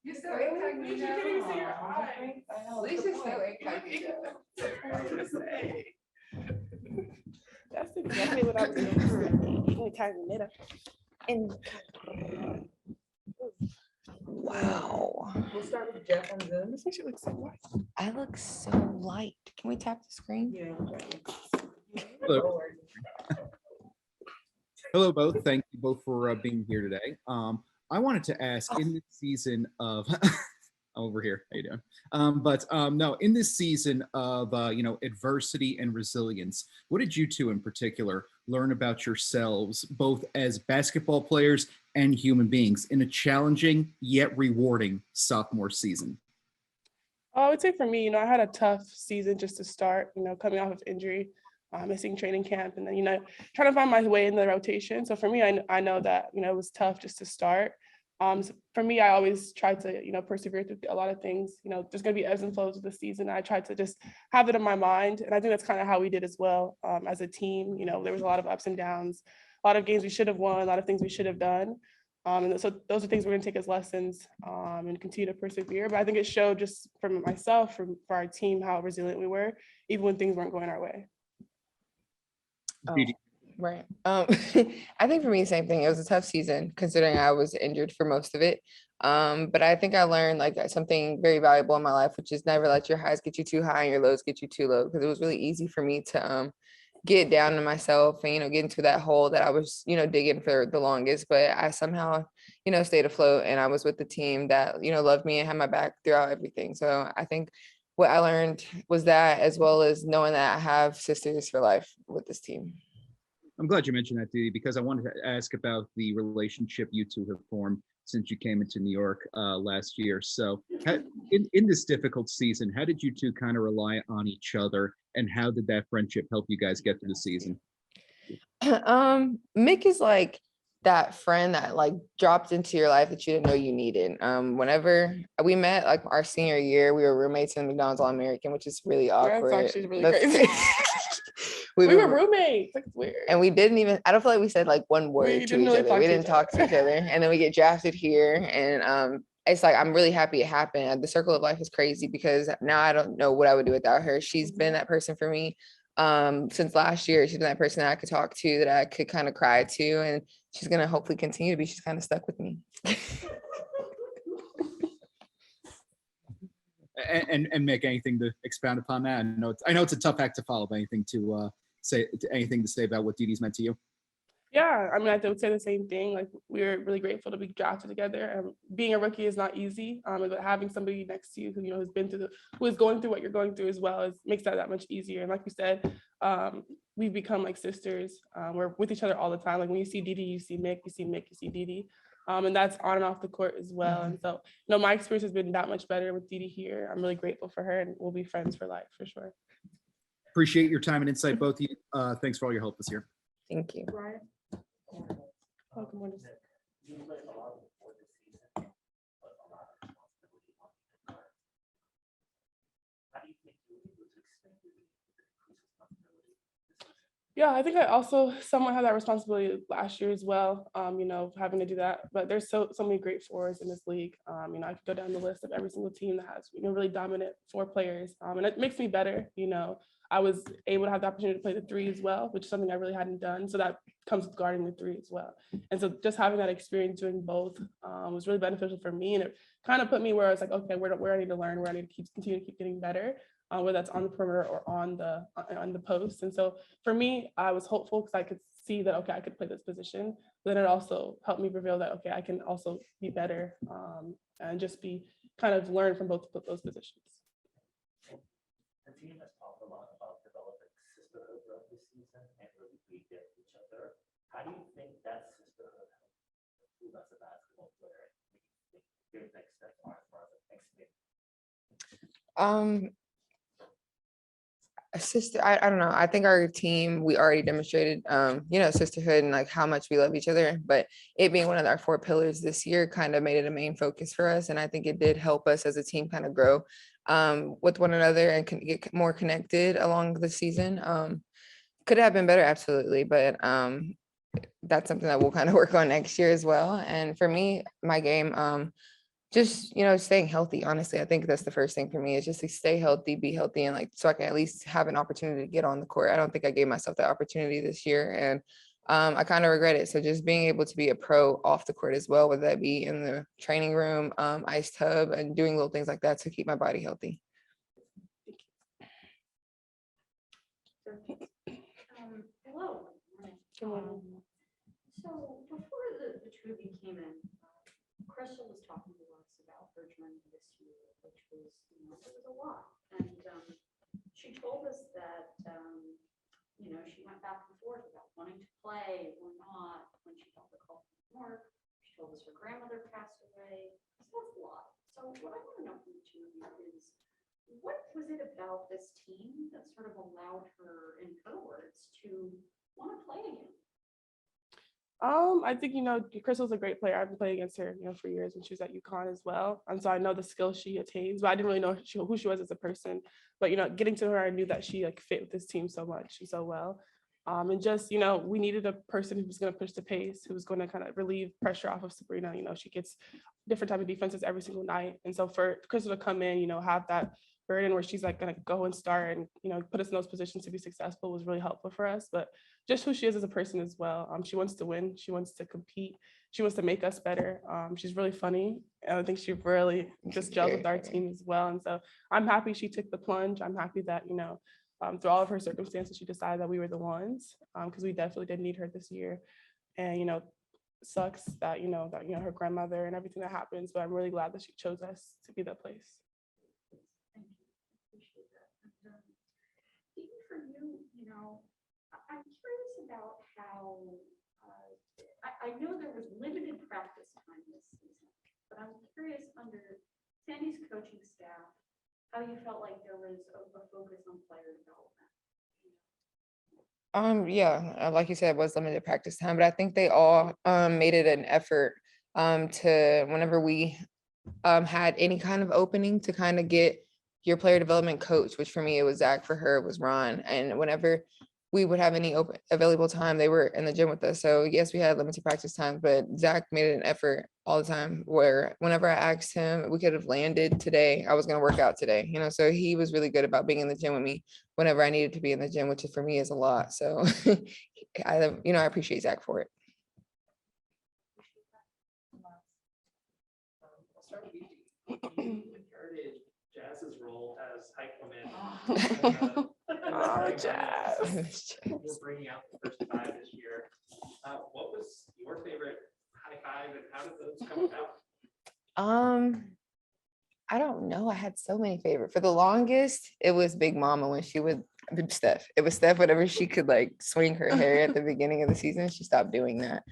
[SPEAKER 1] You're so incognito. Lisa's so incognito.
[SPEAKER 19] That's exactly what I'm doing. Incognito.
[SPEAKER 18] Wow.
[SPEAKER 7] We'll start with Jeff on Zoom.
[SPEAKER 19] This makes you look so white.
[SPEAKER 18] I look so light. Can we tap the screen?
[SPEAKER 7] Yeah.
[SPEAKER 6] Hello. Hello, both. Thank you both for being here today. I wanted to ask, in this season of over here, how you doing? No, in this season of adversity and resilience, what did you two in particular learn about yourselves, both as basketball players and human beings, in a challenging yet rewarding sophomore season?
[SPEAKER 19] I would say for me, I had a tough season just to start, coming off of injury, missing training camp, and then, trying to find my way in the rotation. So for me, I know that, it was tough just to start. So for me, I always try to, persevere through a lot of things. There's going to be ebbs and flows of the season. I tried to just have it in my mind. And I think that's kind of how we did as well as a team. There was a lot of ups and downs, a lot of games we should have won, a lot of things we should have done. And so those are things we're going to take as lessons and continue to persevere. But I think it showed just from myself, for our team, how resilient we were, even when things weren't going our way.
[SPEAKER 1] Oh, right. I think for me, same thing. It was a tough season considering I was injured for most of it. But I think I learned something very valuable in my life, which is never let your highs get you too high and your lows get you too low. Because it was really easy for me to get down to myself and, get into that hole that I was, digging for the longest, but I somehow, stayed afloat, and I was with the team that, loved me and had my back throughout everything. So I think what I learned was that, as well as knowing that I have sisters for life with this team.
[SPEAKER 6] I'm glad you mentioned that, Dee, because I wanted to ask about the relationship you two have formed since you came into New York last year. So in this difficult season, how did you two kind of rely on each other, and how did that friendship help you guys get through the season?
[SPEAKER 1] Mick is like that friend that like dropped into your life that you didn't know you needed. Whenever we met, like our senior year, we were roommates in McDonald's All-American, which is really awkward.
[SPEAKER 19] That's actually really crazy.
[SPEAKER 1] we
[SPEAKER 19] were roommates. Like, it's weird.
[SPEAKER 1] And we didn't even, I don't feel like we said like one word to each other. We didn't talk to each other. And then we get drafted here. And it's like, I'm really happy it happened. The circle of life is crazy because now I don't know what I would do without her. She's been that person for me since last year. She's been that person that I could talk to, that I could kind of cry to. And she's going to hopefully continue to be. She's kind of stuck with me.
[SPEAKER 6] And Mick, anything to expound upon that? I know it's a tough act to follow, but anything to say about what Dee Dee's meant to you?
[SPEAKER 19] Yeah, I mean, I would say the same thing. Like, we're really grateful to be drafted together. And being a rookie is not easy. But having somebody next to you who has been through who is going through what you're going through as well makes that much easier. And like you said, we've become like sisters. We're with each other all the time. Like when you see Dee Dee, you see Mick. You see Mick, you see Dee Dee. And that's on and off the court as well. And so, my experience has been that much better with Dee Dee here. I'm really grateful for her, and we'll be friends for life for sure.
[SPEAKER 6] Appreciate your time and insight, both of you. Thanks for all your help this year.
[SPEAKER 1] Thank you.
[SPEAKER 19] Right. Oh, good morning. Yeah, I think I also somewhat had that responsibility last year as well, having to do that. But there's so many great fours in this league. I could go down the list of every single team that has really dominant four players. And it makes me better. I was able to have the opportunity to play the three as well, which is something I really hadn't done. So that comes with guarding the three as well. And so just having that experience doing both was really beneficial for me. And it kind of put me where I was like, okay, where I need to learn, where I need to continue to keep getting better. Whether that's on the perimeter or on the post. And so for me, I was hopeful because I could see that, okay, I could play this position. But then it also helped me reveal that, okay, I can also be better and just be kind of learn from both those positions.
[SPEAKER 5] The team has talked a lot about developing sisterhood throughout the season and really be there for each other. How do you think that sisterhood helps you as a basketball player and your next step as far as the next game?
[SPEAKER 1] I don't know. I think our team, we already demonstrated, sisterhood and like how much we love each other. But it being one of our 4 pillars this year kind of made it a main focus for us. And I think it did help us as a team kind of grow with one another and get more connected along the season. Could have been better, absolutely. But that's something that we'll kind of work on next year as well. And for me, my game, just staying healthy. Honestly, I think that's the first thing for me, is just to stay healthy, be healthy, and like so I can at least have an opportunity to get on the court. I don't think I gave myself the opportunity this year, and I kind of regret it. So just being able to be a pro off the court as well, whether that be in the training room, ice tub, and doing little things like that to keep my body healthy.
[SPEAKER 13] Hello. So before the two of you came in, Crystal was talking to us about her journey this year, which was, it was a lot. And she told us that, she went back and forth about wanting to play or not when she got the call from work. She told us her grandmother passed away. So that's a lot. So what I want to know from the two of you is, what was it about this team that sort of allowed her, in her words, to want to play again?
[SPEAKER 19] I think, Crystal's a great player. I've been playing against her, for years when she was at UConn as well. And so I know the skills she attains, but I didn't really know who she was as a person. But, getting to her, I knew that she fit with this team so much and so well. And just, we needed a person who was going to push the pace, who was going to kind of relieve pressure off of Sabrina. She gets different type of defenses every single night. And so for Crystal to come in, have that burden where she's like going to go and start and, put us in those positions to be successful was really helpful for us. But just who she is as a person as well. She wants to win. She wants to compete. She wants to make us better. She's really funny. And I think she really just gels with our team as well. And so I'm happy she took the plunge. I'm happy that, through all of her circumstances, she decided that we were the ones, because we definitely did need her this year. And, sucks that, her grandmother and everything that happens, but I'm really glad that she chose us to be that place.
[SPEAKER 13] Even for you, I'm curious about how, I know there was limited practice time this season, but I'm curious under Sandy's coaching staff, how you felt like there was a focus on player development.
[SPEAKER 18] Yeah, like you said, it was limited practice time, but I think they all made it an effort to whenever we had any kind of opening to kind of get your player development coach, which for me it was Zach, for her it was Ron, and whenever we would have any open available time, they were in the gym with us. So yes, we had limited practice time, but Zach made it an effort all the time where whenever I asked him, we could have landed today, I was going to work out today, so he was really good about being in the gym with me whenever I needed to be in the gym, which for me is a lot. So I appreciate Zach for it.
[SPEAKER 2] I'll start with you. Inherited Jazz's role as hype woman.
[SPEAKER 19] Jazz.
[SPEAKER 2] We're bringing out the first five this year. What was your favorite high five and how did those come about?
[SPEAKER 18] I don't know. I had so many favorites. For the longest, it was Big Mama when she would Steph. It was Steph whenever she could like swing her hair at the beginning of the season. She stopped doing that.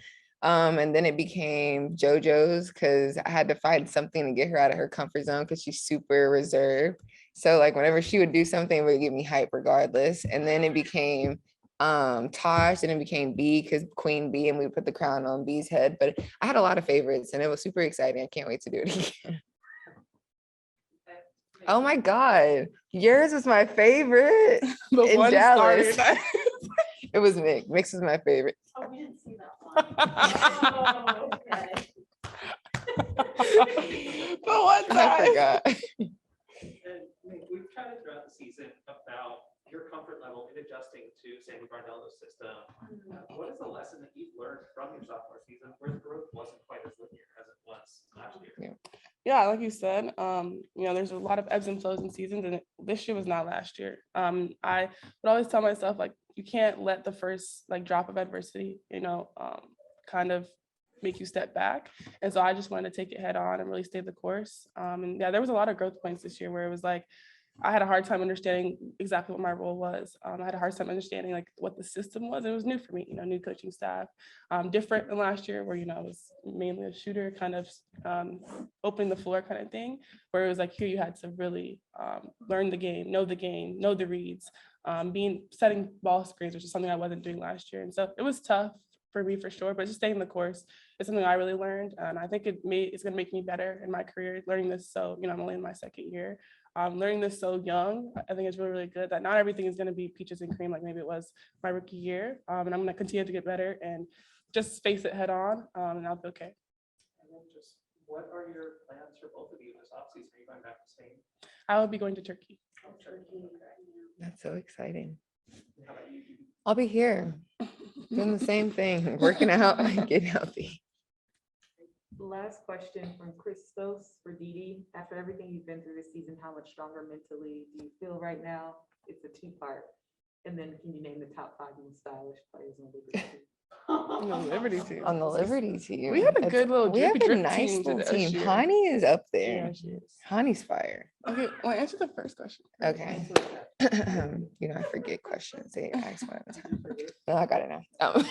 [SPEAKER 18] And then it became JoJo's because I had to find something to get her out of her comfort zone because she's super reserved. So like whenever she would do something, it would get me hype regardless. And then it became Tosh, and it became B because Queen B, and we put the crown on B's head. But I had a lot of favorites and it was super exciting. I can't wait to do it again. Oh my God, yours was my favorite.
[SPEAKER 19] The
[SPEAKER 18] in
[SPEAKER 19] one
[SPEAKER 18] Dallas.
[SPEAKER 19] started.
[SPEAKER 18] It was Mick. Mick's was my favorite.
[SPEAKER 13] Oh, we didn't see that one. Oh, okay.
[SPEAKER 19] The one
[SPEAKER 18] I
[SPEAKER 19] time.
[SPEAKER 18] forgot.
[SPEAKER 2] And we've chatted throughout the season about your comfort level in adjusting to Sandy Barndello's system. What is the lesson that you've learned from your sophomore season where the growth wasn't quite as linear as it was last year?
[SPEAKER 19] Yeah, like you said, there's a lot of ebbs and flows in seasons, and this year was not last year. I would always tell myself, like, you can't let the first drop of adversity, kind of make you step back. And so I just wanted to take it head on and really stay the course. And yeah, there was a lot of growth points this year where it was like, I had a hard time understanding exactly what my role was. I had a hard time understanding like what the system was. It was new for me, new coaching staff, different than last year where, I was mainly a shooter, kind of opening the floor kind of thing, where it was like here you had to really learn the game, know the reads, setting ball screens, which is something I wasn't doing last year. And so it was tough for me for sure, but just staying the course is something I really learned. And I think it's going to make me better in my career, learning this. So, I'm only in my second year. Learning this so young, I think it's really, really good that not everything is going to be peaches and cream like maybe it was my rookie year. And I'm going to continue to get better and just face it head on, and I'll be okay.
[SPEAKER 2] And then just what are your plans for both of you this offseason? Are you going back to Spain?
[SPEAKER 19] I will be going to Turkey.
[SPEAKER 2] Oh, Turkey.
[SPEAKER 18] That's so exciting.
[SPEAKER 2] How about you?
[SPEAKER 18] I'll be here doing the same thing, working out and getting healthy.
[SPEAKER 7] Last question from Christos for Didi. After everything you've been through this season, how much stronger mentally do you feel right now? It's a two-part. And then can you name the top 5 most stylish players on the team?
[SPEAKER 19] On the Liberty team.
[SPEAKER 18] On the Liberty team.
[SPEAKER 19] We have a good little
[SPEAKER 18] We have
[SPEAKER 19] drippy
[SPEAKER 18] a
[SPEAKER 19] drip
[SPEAKER 18] nice
[SPEAKER 19] team
[SPEAKER 18] little
[SPEAKER 19] this
[SPEAKER 18] team.
[SPEAKER 19] year.
[SPEAKER 18] Hani is up there.
[SPEAKER 19] Yeah, she is.
[SPEAKER 18] Hani's fire.
[SPEAKER 19] Okay, well, answer the first question.
[SPEAKER 18] Okay. I forget questions. They ask one at a time. No, I got it now.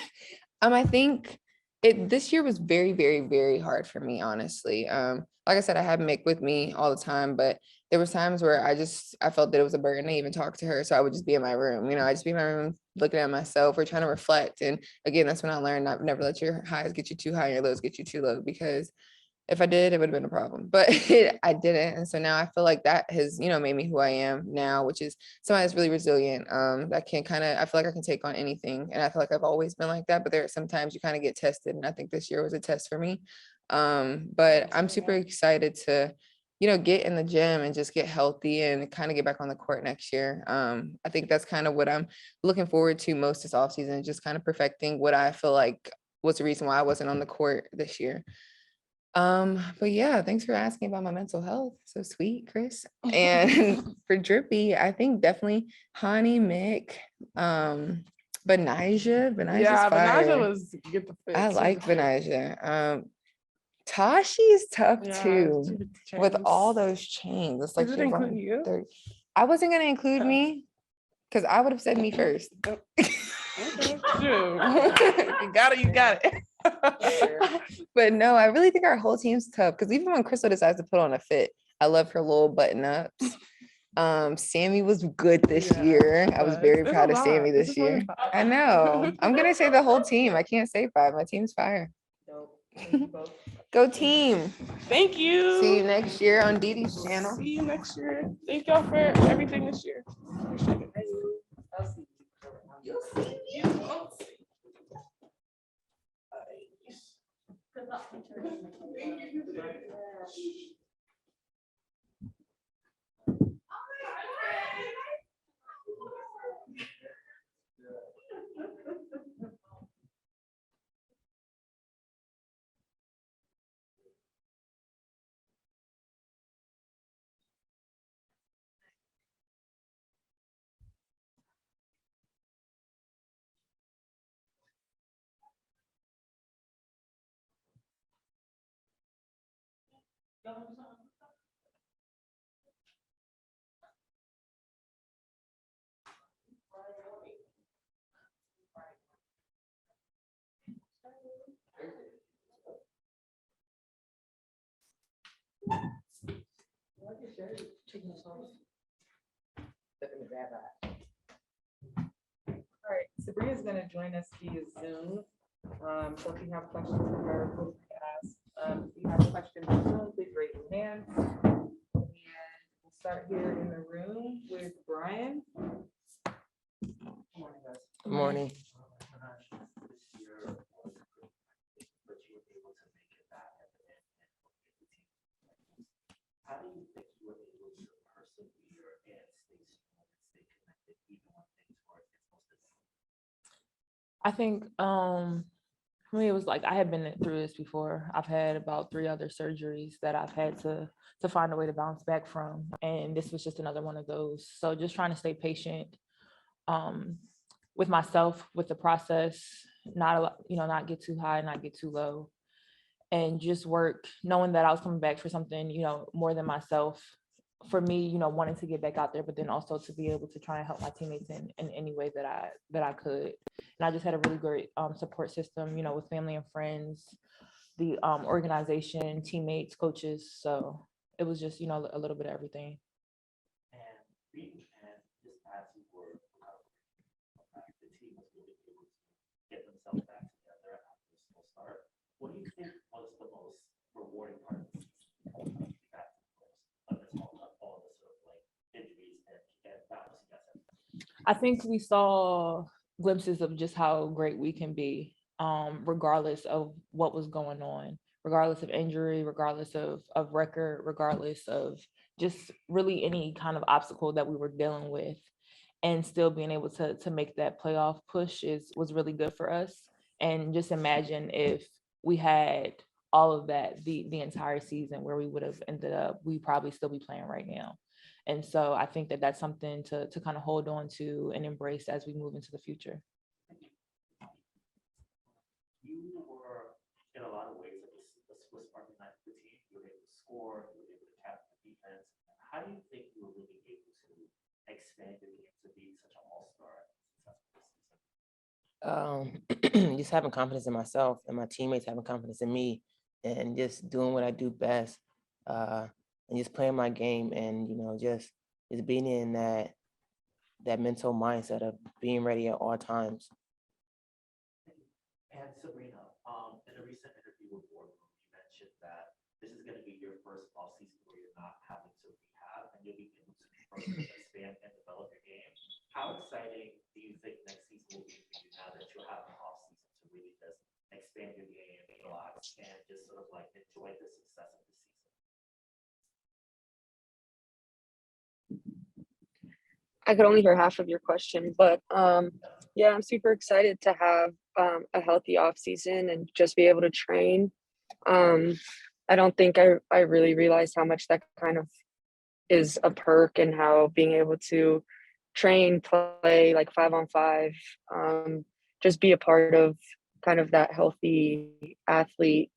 [SPEAKER 18] I think this year was very, very, very hard for me, honestly. Like I said, I had Mick with me all the time, but there was times where I felt that it was a burden to even talk to her. So I would just be in my room, I just be in my room looking at myself or trying to reflect. And again, that's when I learned not never let your highs get you too high and your lows get you too low, because if I did, it would have been a problem, but I didn't. And so now I feel like that has, made me who I am now, which is somebody that's really resilient. That can I feel like I can take on anything. And I feel like I've always been like that, but there are sometimes you kind of get tested. And I think this year was a test for me. But I'm super excited to, get in the gym and just get healthy and kind of get back on the court next year. I think that's kind of what I'm looking forward to most this offseason, just kind of perfecting what I feel like was the reason why I wasn't on the court this year.
[SPEAKER 1] But yeah, thanks for asking about my mental health. So sweet, Chris. And for Drippy, I think definitely Hani, Mick, Benijah's
[SPEAKER 19] Yeah, but Naja
[SPEAKER 1] fire.
[SPEAKER 19] was get the fit.
[SPEAKER 1] I
[SPEAKER 19] She's
[SPEAKER 1] like
[SPEAKER 19] the fit.
[SPEAKER 1] Benijah. Tashi's tough
[SPEAKER 19] Yeah,
[SPEAKER 1] too.
[SPEAKER 19] stupid
[SPEAKER 1] With all
[SPEAKER 19] chains.
[SPEAKER 1] those chains. It's like
[SPEAKER 19] Is it
[SPEAKER 1] she has
[SPEAKER 19] including
[SPEAKER 1] on
[SPEAKER 19] you?
[SPEAKER 1] 30. I wasn't gonna include me because I would have said me first.
[SPEAKER 19] Okay, shoot. You got it, you got it.
[SPEAKER 1] But no, I really think our whole team's tough because even when Crystal decides to put on a fit, I love her little button ups. Sammy was good this year. I was very
[SPEAKER 19] There's
[SPEAKER 1] proud
[SPEAKER 19] a
[SPEAKER 1] of Sammy
[SPEAKER 19] lot. This
[SPEAKER 1] this
[SPEAKER 19] is more
[SPEAKER 1] year.
[SPEAKER 19] than five.
[SPEAKER 1] I know. I'm gonna say the whole team. I can't say 5. My team's fire. Go team.
[SPEAKER 19] Thank you.
[SPEAKER 1] See you next year on Didi's channel.
[SPEAKER 19] See you next year. Thank y'all for everything this year. Appreciate it. You'll see. You will see.
[SPEAKER 13] Good luck.
[SPEAKER 7] All right, Sabrina's gonna join us via Zoom. So if you have questions for her, feel free to ask. If you have questions on Zoom, please raise your hand. And we'll start here in the room with Brian.
[SPEAKER 20] Good morning.
[SPEAKER 5] How do you think you were able to persevere and stay strong and stay connected even when things weren't as most difficult?
[SPEAKER 12] I think for me it was like I had been through this before. I've had about 3 other surgeries that I've had to find a way to bounce back from, and this was just another one of those. So just trying to stay patient with myself, with the process, not get too high, not get too low, and just work, knowing that I was coming back for something, more than myself. For me, wanting to get back out there, but then also to be able to try and help my teammates in any way that I could. And I just had a really great support system, with family and friends, the organization, teammates, coaches. So it was just, a little bit of everything.
[SPEAKER 5] And being in Japan, just as you were recovering, the team was really able to get themselves back together after a slow start. What do you think was the most rewarding part of the season? All the sort of like injuries and bouncing us.
[SPEAKER 12] I think we saw glimpses of just how great we can be, regardless of what was going on, regardless of injury, regardless of record, regardless of just really any kind of obstacle that we were dealing with, and still being able to make that playoff push was really good for us. And just imagine if we had all of that the entire season, where we would have ended up, we probably still be playing right now. And so I think that that's something to kind of hold on to and embrace as we move into the future.
[SPEAKER 5] You were, in a lot of ways, like the Swiss Army knife of the team. You were able to score, you were able to captain the defense. How do you think you were really able to expand your game to be such an all-star
[SPEAKER 20] Just having confidence in myself and my teammates having confidence in me, and just doing what I do best, and just playing my game, and just being in that mental mindset of being ready at all times.
[SPEAKER 5] And Sabrina, in a recent interview with Boardroom, you mentioned that this is going to be your first offseason where you're not having to rehab, and you'll be able to further expand and develop your game. How exciting do you think next season will be for you now that you'll have an offseason to really just expand your game, relax, and just sort of like enjoy the success of the season?
[SPEAKER 1] I could only hear half of your question, but yeah, I'm super excited to have a healthy off season and just be able to train. I don't think I really realized how much that kind of is a perk, and how being able to train, play like 5-on-5, just be a part of kind of that healthy athlete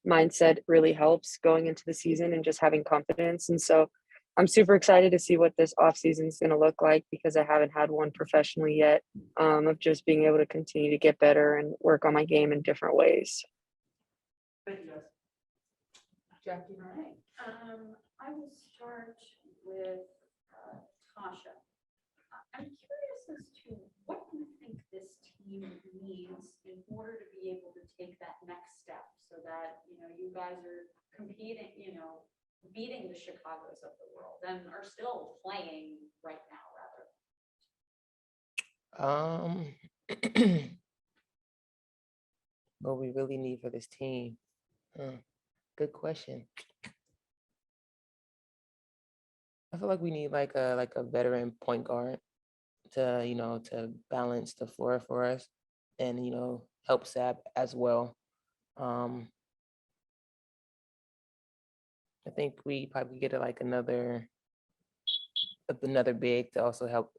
[SPEAKER 1] mindset really helps going into the season and just having confidence. And so I'm super excited to see what this off season is going to look like, because I haven't had one professionally yet, of just being able to continue to get better and work on my game in different ways.
[SPEAKER 5] Thank you, guys.
[SPEAKER 13] Jackie. All right. I will start with Tasha. I'm curious as to what you think this team needs in order to be able to take that next step, so that, you know, you guys are competing, you know, beating the Chicagos of the world and are still playing right now, rather.
[SPEAKER 20] What we really need for this team. Good question. I feel like we need like a veteran point guard to, you know, to balance the floor for us, and, you know, help Sab as well. I think we probably get like another big to also help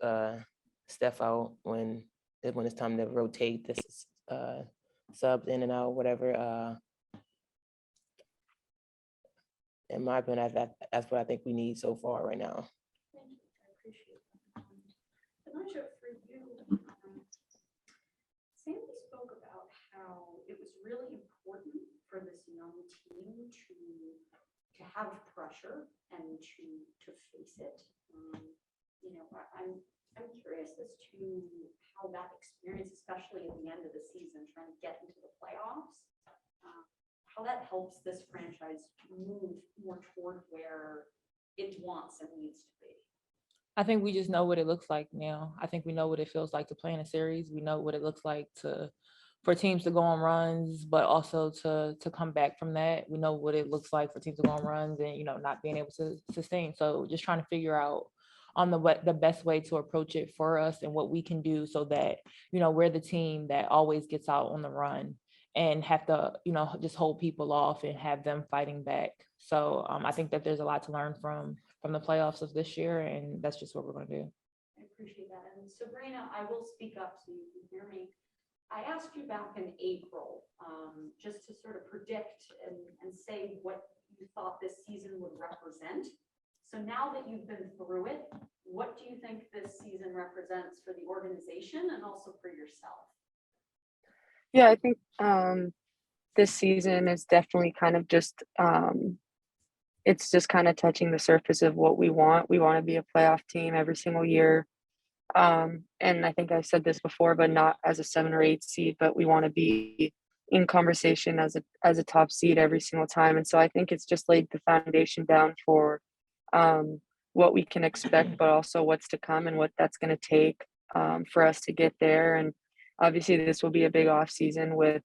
[SPEAKER 20] Steph out when it's time to rotate this subs in and out, whatever. In my opinion, that's what I think we need so far right now.
[SPEAKER 13] Thank you. I appreciate that. Elijah, for you, Sandy spoke about how it was really important for this young team to have pressure and to face it. You know, I'm curious as to how that experience, especially at the end of the season, trying to get into the playoffs, how that helps this franchise move more toward where it wants and needs to be.
[SPEAKER 12] I think we just know what it looks like now. I think we know what it feels like to play in a series. We know what it looks like for teams to go on runs, but also to come back from that. We know what it looks like for teams to go on runs and, you know, not being able to sustain. So just trying to figure out on the best way to approach it for us and what we can do so that, you know, we're the team that always gets out on the run and have to, you know, just hold people off and have them fighting back. So I think that there's a lot to learn from the playoffs of this year, and that's just what we're going to do.
[SPEAKER 13] I appreciate that. And Sabrina, I will speak up so you can hear me. I asked you back in April, just to sort of predict and say what you thought this season would represent. So now that you've been through it, what do you think this season represents for the organization and also for yourself?
[SPEAKER 1] Yeah, I think this season is definitely kind of just it's just kind of touching the surface of what we want. We want to be a playoff team every single year. And I think I've said this before, but not as a 7 or 8 seed, but we want to be in conversation as a top seed every single time. And so I think it's just laid the foundation down for what we can expect, but also what's to come and what that's going to take for us to get there. And obviously this will be a big off season with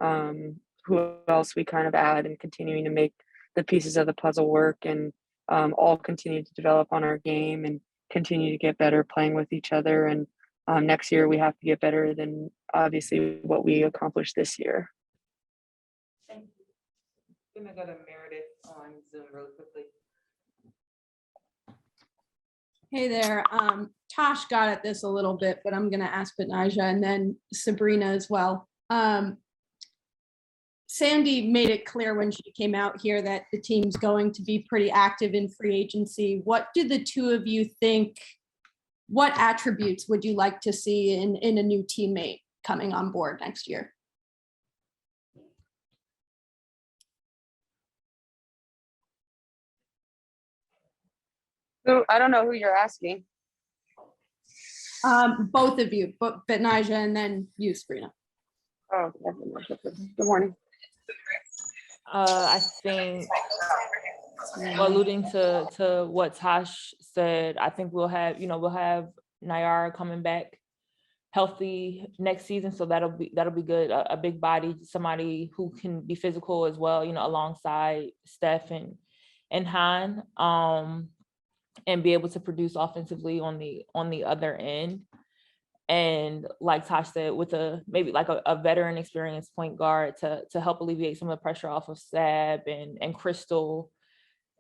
[SPEAKER 1] who else we kind of add and continuing to make the pieces of the puzzle work, and all continue to develop on our game and continue to get better playing with each other. And next year we have to get better than obviously what we accomplished this year.
[SPEAKER 7] Thank you. I'm gonna go to Meredith on Zoom really quickly.
[SPEAKER 21] Hey there. Tosh got at this a little bit, but I'm going to ask Betnaja and then Sabrina as well. Sandy made it clear when she came out here that the team's going to be pretty active in free agency. What do the two of you think? What attributes would you like to see in a new teammate coming on board next year?
[SPEAKER 1] So I don't know who you're asking.
[SPEAKER 21] Both of you, but Betnaja and then you, Sabrina.
[SPEAKER 1] Oh, good morning.
[SPEAKER 12] I think, alluding to what Tosh said, I think we'll have Nayara coming back healthy next season, so that'll be good. A big body, somebody who can be physical as well, you know, alongside Steph and Han, and be able to produce offensively on the other end. And like Tosh said, with maybe like a veteran experienced point guard to help alleviate some of the pressure off of Sab and Crystal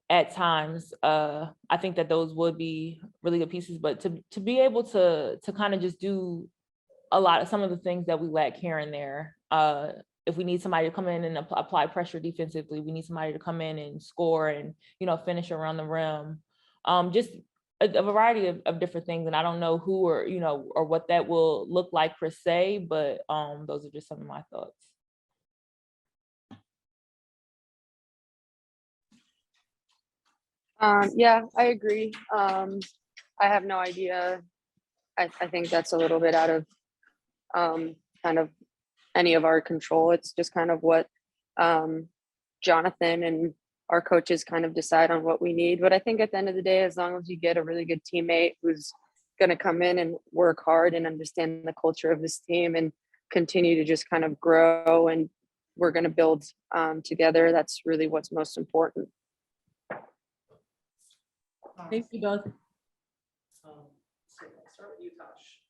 [SPEAKER 12] at times, I think that those would be really good pieces. But to be able to kind of just do some of the things that we lack here and there. If we need somebody to come in and apply pressure defensively, we need somebody to come in and score and, finish around the rim. Just a variety of different things. And I don't know who or what that will look like per se, but those are just some of my thoughts.
[SPEAKER 3] Yeah, I agree. I have no idea. I think that's a little bit out of kind of any of our control. It's just kind of what Jonathan and our coaches kind of decide on what we need. But I think at the end of the day, as long as you get a really good teammate who's going to come in and work hard and understand the culture of this team and continue to just kind of grow, and we're going to build together, that's really what's most important.
[SPEAKER 21] Thank you both.
[SPEAKER 2] So I'll start with you, Tosh.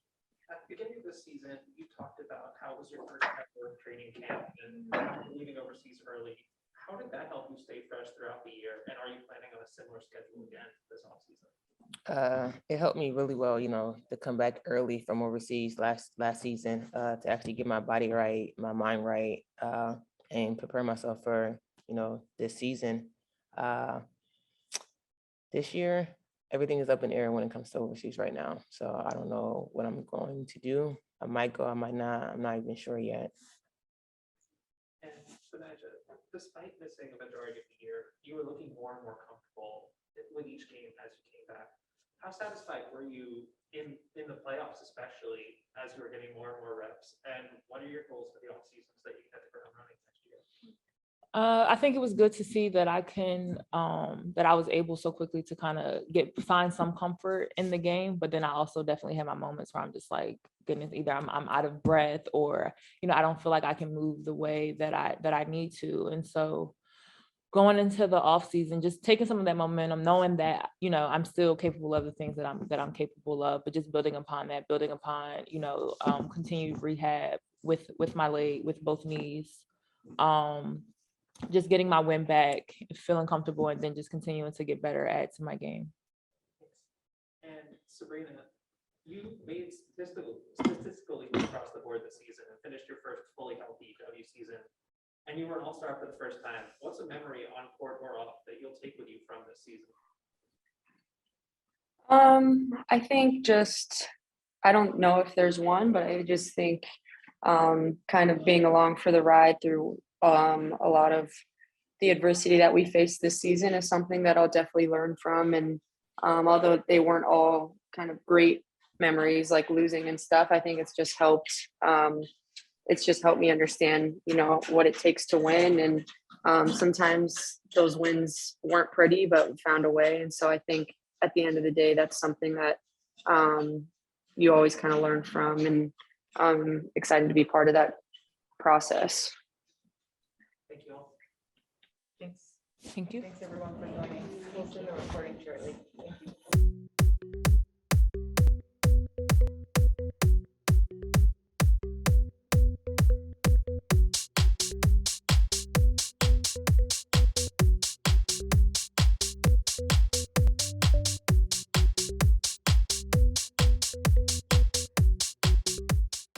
[SPEAKER 2] At the beginning of the season, you talked about how it was your first ever training camp and leaving overseas early. How did that help you stay fresh throughout the year? And are you planning on a similar schedule again this offseason?
[SPEAKER 20] It helped me really well, to come back early from overseas last season, to actually get my body right, my mind right, and prepare myself for, this season. This year, everything is up in the air when it comes to overseas right now. So I don't know what I'm going to do. I might go, I might not. I'm not even sure yet.
[SPEAKER 2] And Sanaja, despite missing a majority of the year, you were looking more and more comfortable with each game as you came back. How satisfied were you in the playoffs, especially as you were getting more and more reps? And what are your goals for the off seasons that you can hit the ground running next year?
[SPEAKER 12] I think it was good to see that that I was able so quickly to kind of find some comfort in the game, but then I also definitely had my moments where I'm just like, goodness, either I'm out of breath or, I don't feel like I can move the way that I need to. And so going into the off season, just taking some of that momentum, knowing that, I'm still capable of the things that I'm capable of, but just building upon that, continued rehab with my leg, with both knees. Just getting my win back, feeling comfortable, and then just continuing to get better to my game.
[SPEAKER 2] And Sabrina, you made statistically across the board this season and finished your first fully healthy W season. And you were an all-star for the first time. What's a memory on court or off that you'll take with you from this season?
[SPEAKER 3] I think I don't know if there's one, but I just think kind of being along for the ride through a lot of the adversity that we faced this season is something that I'll definitely learn from. And although they weren't all kind of great memories, like losing and stuff, I think it's just helped me understand, what it takes to win. And sometimes those wins weren't pretty, but we found a way. And so I think at the end of the day, that's something that you always kind of learn from. And I'm excited to be part of that process.
[SPEAKER 2] Thank you all.
[SPEAKER 1] Thanks.
[SPEAKER 12] Thank you.
[SPEAKER 1] Thanks everyone for joining. We'll send the recording shortly.